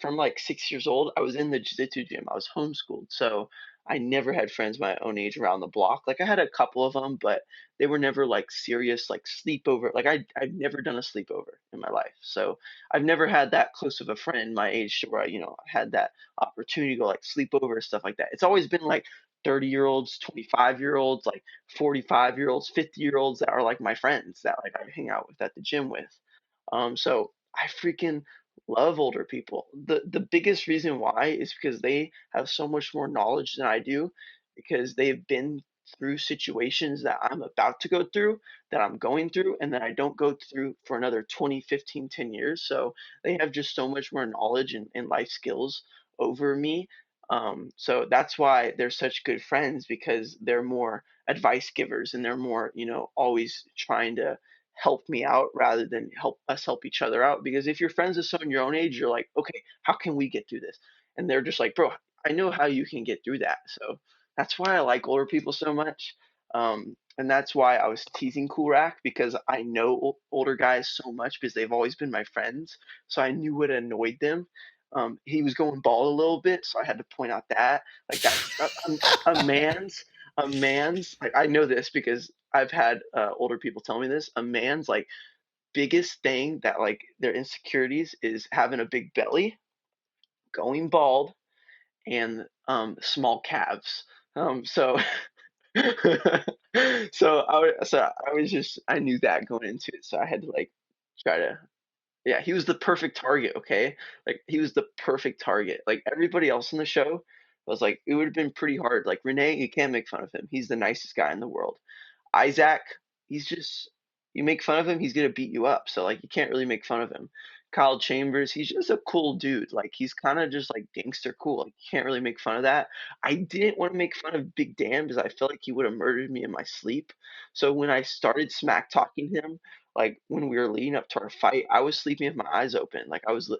from like 6 years old, I was in the jiu-jitsu gym. I was homeschooled, so I never had friends my own age around the block. Like I had a couple of them, but they were never like serious, like sleepover. Like I've never done a sleepover in my life, so I've never had that close of a friend my age to where I had that opportunity to go like sleepover and stuff like that. It's always been like 30-year-olds, 25-year-olds, like 45-year-olds, 50-year-olds that are like my friends that like I hang out with at the gym with. So I freaking love older people. The biggest reason why is because they have so much more knowledge than I do because they've been through situations that I'm about to go through, that I'm going through, and that I don't go through for another 20, 15, 10 years. So they have just so much more knowledge and life skills over me. So that's why they're such good friends, because they're more advice givers, and they're more, always trying to help me out rather than help each other out. Because if you're friends with someone your own age, you're like, okay, how can we get through this? And they're just like, bro, I know how you can get through that. So that's why I like older people so much. And that's why I was teasing Cool Rack, because I know older guys so much because they've always been my friends. So I knew what annoyed them. He was going bald a little bit, so I had to point out that, like, that's a man's like, I know this because I've had older people tell me this. A man's like biggest thing, that like their insecurities, is having a big belly, going bald, and small calves. So I knew that going into it, so I had to like try to. Yeah, he was the perfect target. Okay, like he was the perfect target. Like everybody else in the show was like, it would have been pretty hard. Like Renee, you can't make fun of him. He's the nicest guy in the world. Isaac, he's just, you make fun of him, he's gonna beat you up. So like you can't really make fun of him. Kyle Chambers, he's just a cool dude. Like he's kind of just like gangster cool. Like you can't really make fun of that. I didn't want to make fun of Big Dan because I felt like he would have murdered me in my sleep. So when I started smack talking him, like when we were leading up to our fight, I was sleeping with my eyes open. Like I was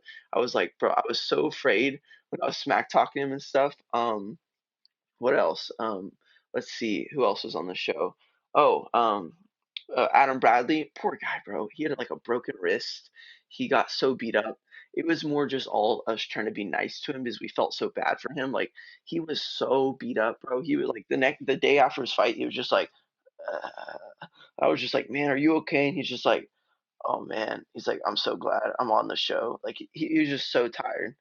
like, bro, I was so afraid when I was smack talking him and stuff. What else? Let's see, who else was on the show? Oh, Adam Bradley, poor guy, bro. He had like a broken wrist. He got so beat up. It was more just all us trying to be nice to him because we felt so bad for him. Like he was so beat up, bro. He was like the day after his fight, he was just like, I was just like, man, are you okay? And he's just like, oh man, he's like, I'm so glad I'm on the show. Like he was just so tired.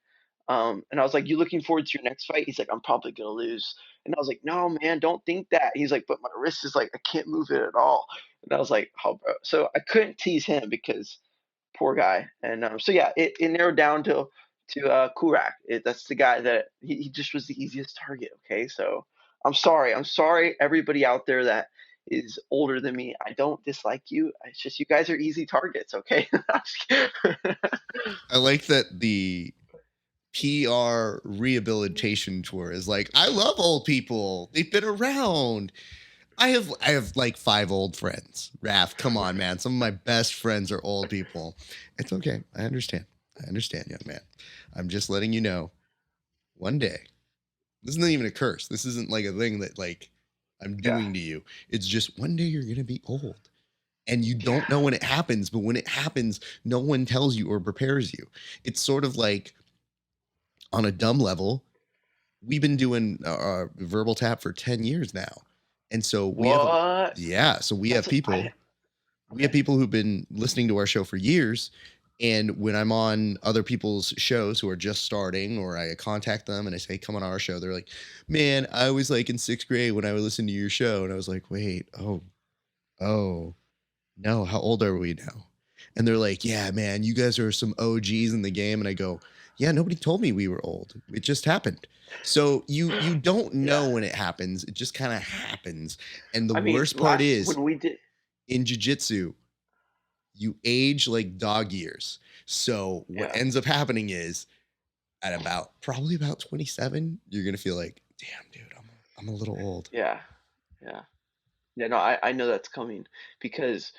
And I was like, you looking forward to your next fight? He's like, I'm probably gonna lose. And I was like, no, man, don't think that. He's like, but my wrist is like, I can't move it at all. And I was like, oh, bro. So I couldn't tease him because poor guy. And so yeah, it narrowed down to Kurak. That's the guy that he just was the easiest target. Okay, so I'm sorry, everybody out there that is older than me. I don't dislike you. It's just you guys are easy targets. Okay. I like that the PR rehabilitation tour is like, I love old people. They've been around. I have like 5 old friends. Raph, come on, man. Some of my best friends are old people. It's okay. I understand. I understand, young man. I'm just letting you know, one day, this isn't even a curse. This isn't like a thing that like I'm Yeah. doing to you. It's just one day you're gonna be old. And you don't Yeah. know when it happens, but when it happens, no one tells you or prepares you. It's sort of like, on a dumb level, we've been doing verbal tap for 10 years now. And so What? yeah, so That's we have okay. people who've been listening to our show for years. And when I'm on other people's shows who are just starting, or I contact them and I say, come on our show, they're like, man, I was like in 6th grade when I would listen to your show. And I was like, wait, oh, no, how old are we now? And they're like, yeah, man, you guys are some OGs in the game. And I go, yeah, nobody told me we were old. It just happened. So you don't Yeah. know when it happens. It just kind of happens. And the I mean, worst part last is, when we did, in jiu-jitsu, you age like dog years. So what yeah, ends up happening is, at probably about 27, you're gonna feel like, damn, dude, I'm a little old. yeah, yeah. Yeah, no, I know that's coming because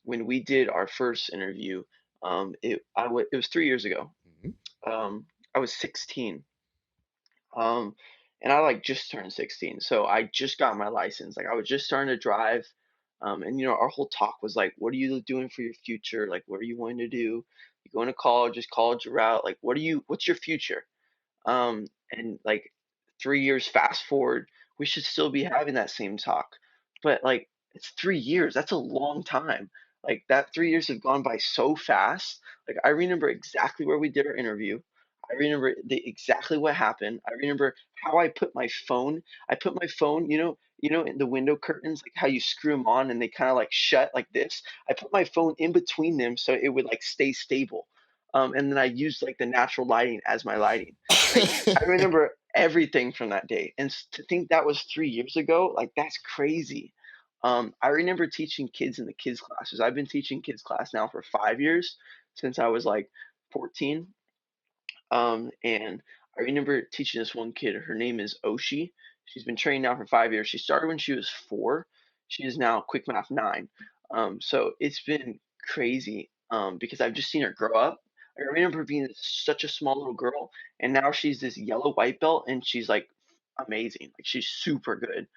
when we did our first interview, it was 3 years ago. Mhm. I was 16. Um, and I like just turned 16. So I just got my license. Like I was just starting to drive. And our whole talk was like, what are you doing for your future? Like, what are you wanting to do? You going to college, just college route? Like, what's your future? And like 3 years fast forward, we should still be having that same talk. But like it's 3 years. That's a long time. Like that 3 years have gone by so fast. Like I remember exactly where we did our interview. I remember exactly what happened. I remember how I put my phone. I put my phone, in the window curtains, like how you screw them on and they kind of like shut like this. I put my phone in between them so it would like stay stable. And then I used like the natural lighting as my lighting. Like, I remember everything from that day, and to think that was 3 years ago, like that's crazy. I remember teaching kids in the kids classes. I've been teaching kids class now for 5 years, since I was like 14. And I remember teaching this one kid. Her name is Oshi. She's been training now for 5 years. She started when she was 4. She is now quick math 9. So it's been crazy, because I've just seen her grow up. I remember her being such a small little girl, and now she's this yellow white belt, and she's like amazing. Like she's super good.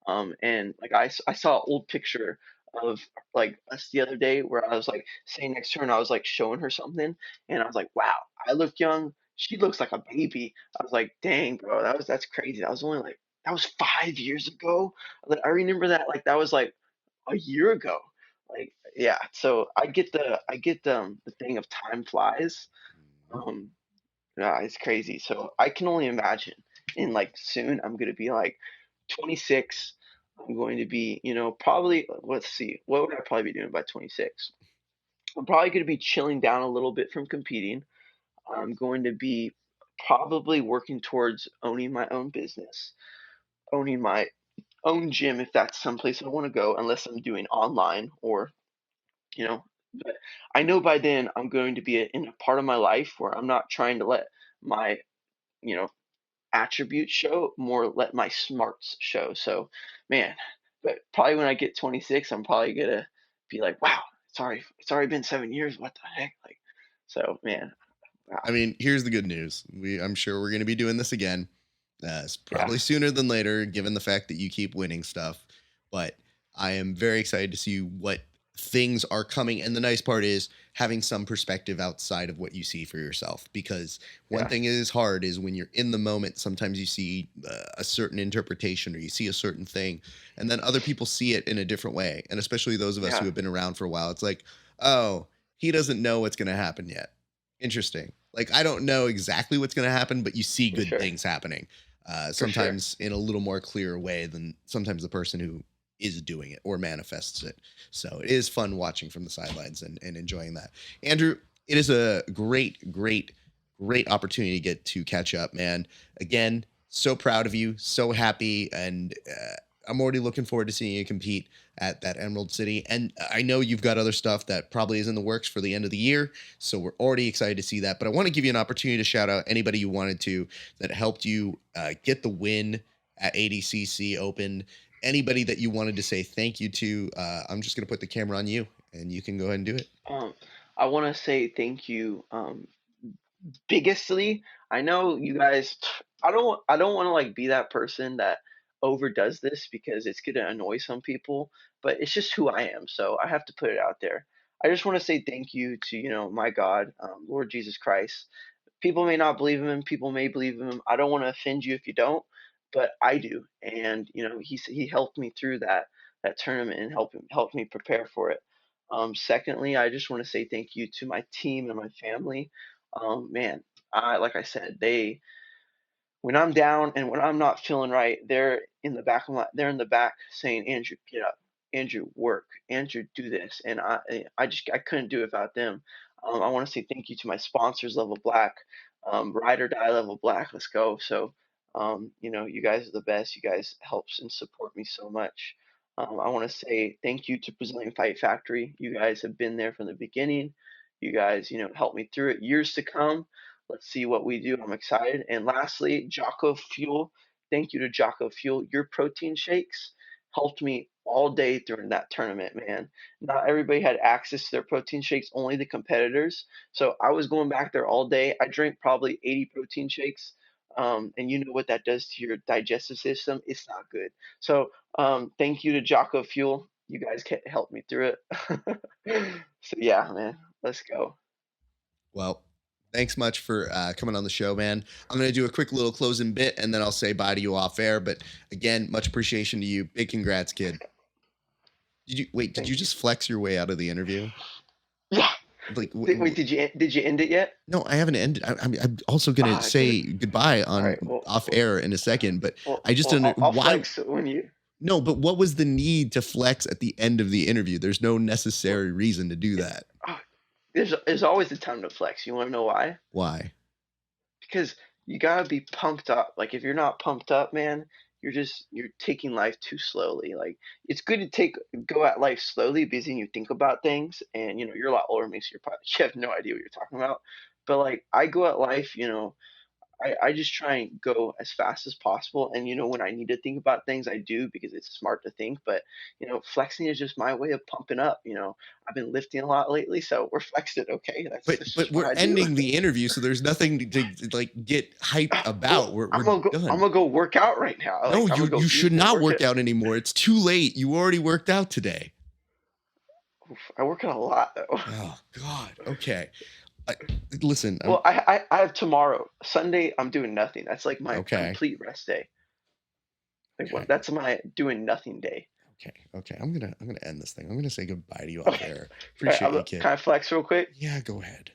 And like I saw an old picture of like us the other day where I was like sitting next to her and I was like showing her something, and I was like, wow, I look young. She looks like a baby. I was like, dang, bro, that's crazy. That was only like that was 5 years ago. Like I remember that like that was like a year ago. Like yeah, so I get the thing of time flies. Um, yeah, it's crazy. So I can only imagine in like soon I'm gonna be like 26. I'm going to be, probably, let's see, what would I probably be doing by 26? I'm probably going to be chilling down a little bit from competing. I'm going to be probably working towards owning my own business, owning my own gym if that's someplace I want to go, unless I'm doing online or, you know, but I know by then I'm going to be in a part of my life where I'm not trying to let my, you know, attributes show, more let my smarts show. So, man, but probably when I get 26, I'm probably gonna be like, wow, it's already been 7 years. What the heck? Like, so man, wow, I mean, here's the good news. I'm sure we're going to be doing this again. It's yeah, probably sooner than later, given the fact that you keep winning stuff. But I am very excited to see what things are coming. And the nice part is having some perspective outside of what you see for yourself. Because one yeah, thing is hard is when you're in the moment, sometimes you see a certain interpretation or you see a certain thing, and then other people see it in a different way. And especially those of us who yeah, have been around for a while, it's like, oh, he doesn't know what's going to happen yet. Interesting. Like, I don't know exactly what's going to happen, but you see for good sure, things happening. for sure, Sometimes in a little more clear way than sometimes the person who is doing it or manifests it. So it is fun watching from the sidelines and enjoying that. Andrew, it is a great opportunity to get to catch up, man. Again, so proud of you, so happy, and I'm already looking forward to seeing you compete at that Emerald City. And I know you've got other stuff that probably is in the works for the end of the year. So we're already excited to see that. But I want to give you an opportunity to shout out anybody you wanted to that helped you get the win at ADCC Open. Anybody that you wanted to say thank you to. I'm just going to put the camera on you and you can go ahead and do it. um, I want to say thank you, biggestly. I know you guys. I don't want to like be that person that overdoes this because it's gonna annoy some people, but it's just who I am. So I have to put it out there. I just want to say thank you to my God, Lord Jesus Christ. People may not believe in him. People may believe in him. I don't want to offend you if you don't, but I do. And he helped me through that tournament and helped me prepare for it. Secondly, I just want to say thank you to my team and my family. Man, like I said, when I'm down and when I'm not feeling right, they're in the back saying, Andrew, get up, Andrew, work, Andrew, do this, and I couldn't do it without them. I want to say thank you to my sponsors, Level Black, Ride or Die Level Black. Let's go. So, you guys are the best. You guys helps and support me so much. I want to say thank you to Brazilian Fight Factory. You guys have been there from the beginning. You guys, helped me through it. Years to come. Let's see what we do. I'm excited. And lastly, Jocko Fuel. Thank you to Jocko Fuel. Your protein shakes helped me all day during that tournament, man. Not everybody had access to their protein shakes, only the competitors. So I was going back there all day. I drank probably 80 protein shakes. And you know what that does to your digestive system? It's not good. So thank you to Jocko Fuel. You guys helped me through it. So yeah, man, let's go. Well, thanks much for coming on the show, man. I'm going to do a quick little closing bit and then I'll say bye to you off air. But again, much appreciation to you. Big congrats, kid. Did you Thank you. just flex your way out of the interview? Yeah. Like, Wait, did you end it yet? no, I haven't ended. I'm also gonna Ah, dude. say goodbye All on right. Well, off well, air in a second, but well, I just well don't know I'll why. flex when you. No, but what was the need to flex at the end of the interview? There's no Well, necessary reason to do it, that. there's always a time to flex. You want to know why? Why? Because you gotta be pumped up. Like if you're not pumped up, man, you're taking life too slowly. Like it's good to go at life slowly because then you think about things, and you're a lot older than me, so you have no idea what you're talking about. But like I go at life, I just try and go as fast as possible. And when I need to think about things, I do because it's smart to think. But flexing is just my way of pumping up. I've been lifting a lot lately, so we're flexing. Okay, that's But just what we're I do. ending the interview, so there's nothing to like get hyped about. Well, We're I'm gonna go. I'm done. gonna go work out right now. No, Like I'm gonna go you eat should and not work work it. out anymore. It's too late. You already worked out today. Oof, I work out a lot though. Oh God. Okay. I, listen. Well, I have tomorrow, Sunday. I'm doing nothing. That's like my Okay. complete rest day. Like Okay. that's my doing nothing day. Okay. Okay. I'm gonna end this thing. I'm gonna say goodbye to you off Okay. air. All right, Appreciate you, can kid. I flex real quick? Yeah. Go ahead.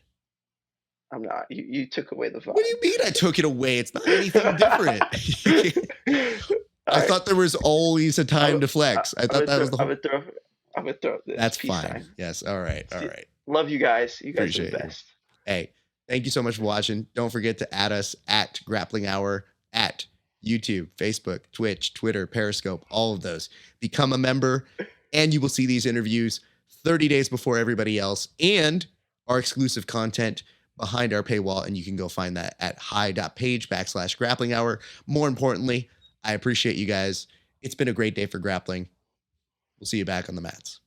I'm not. You took away the What do you vibe. mean I took it away? It's not anything different. All I right. thought there was always a time I'm, to flex. I I'm thought gonna that throw. was the I'm whole. gonna throw. I'm gonna throw this. That's Peace fine. sign. Yes. All right. All See, right. love you guys. You guys are the Appreciate you. best. Hey, thank you so much for watching. Don't forget to add us at Grappling Hour at YouTube, Facebook, Twitch, Twitter, Periscope, all of those. Become a member, and you will see these interviews 30 days before everybody else and our exclusive content behind our paywall. And you can go find that at HY.PAGE /Grappling Hour. More importantly, I appreciate you guys. It's been a great day for grappling. We'll see you back on the mats.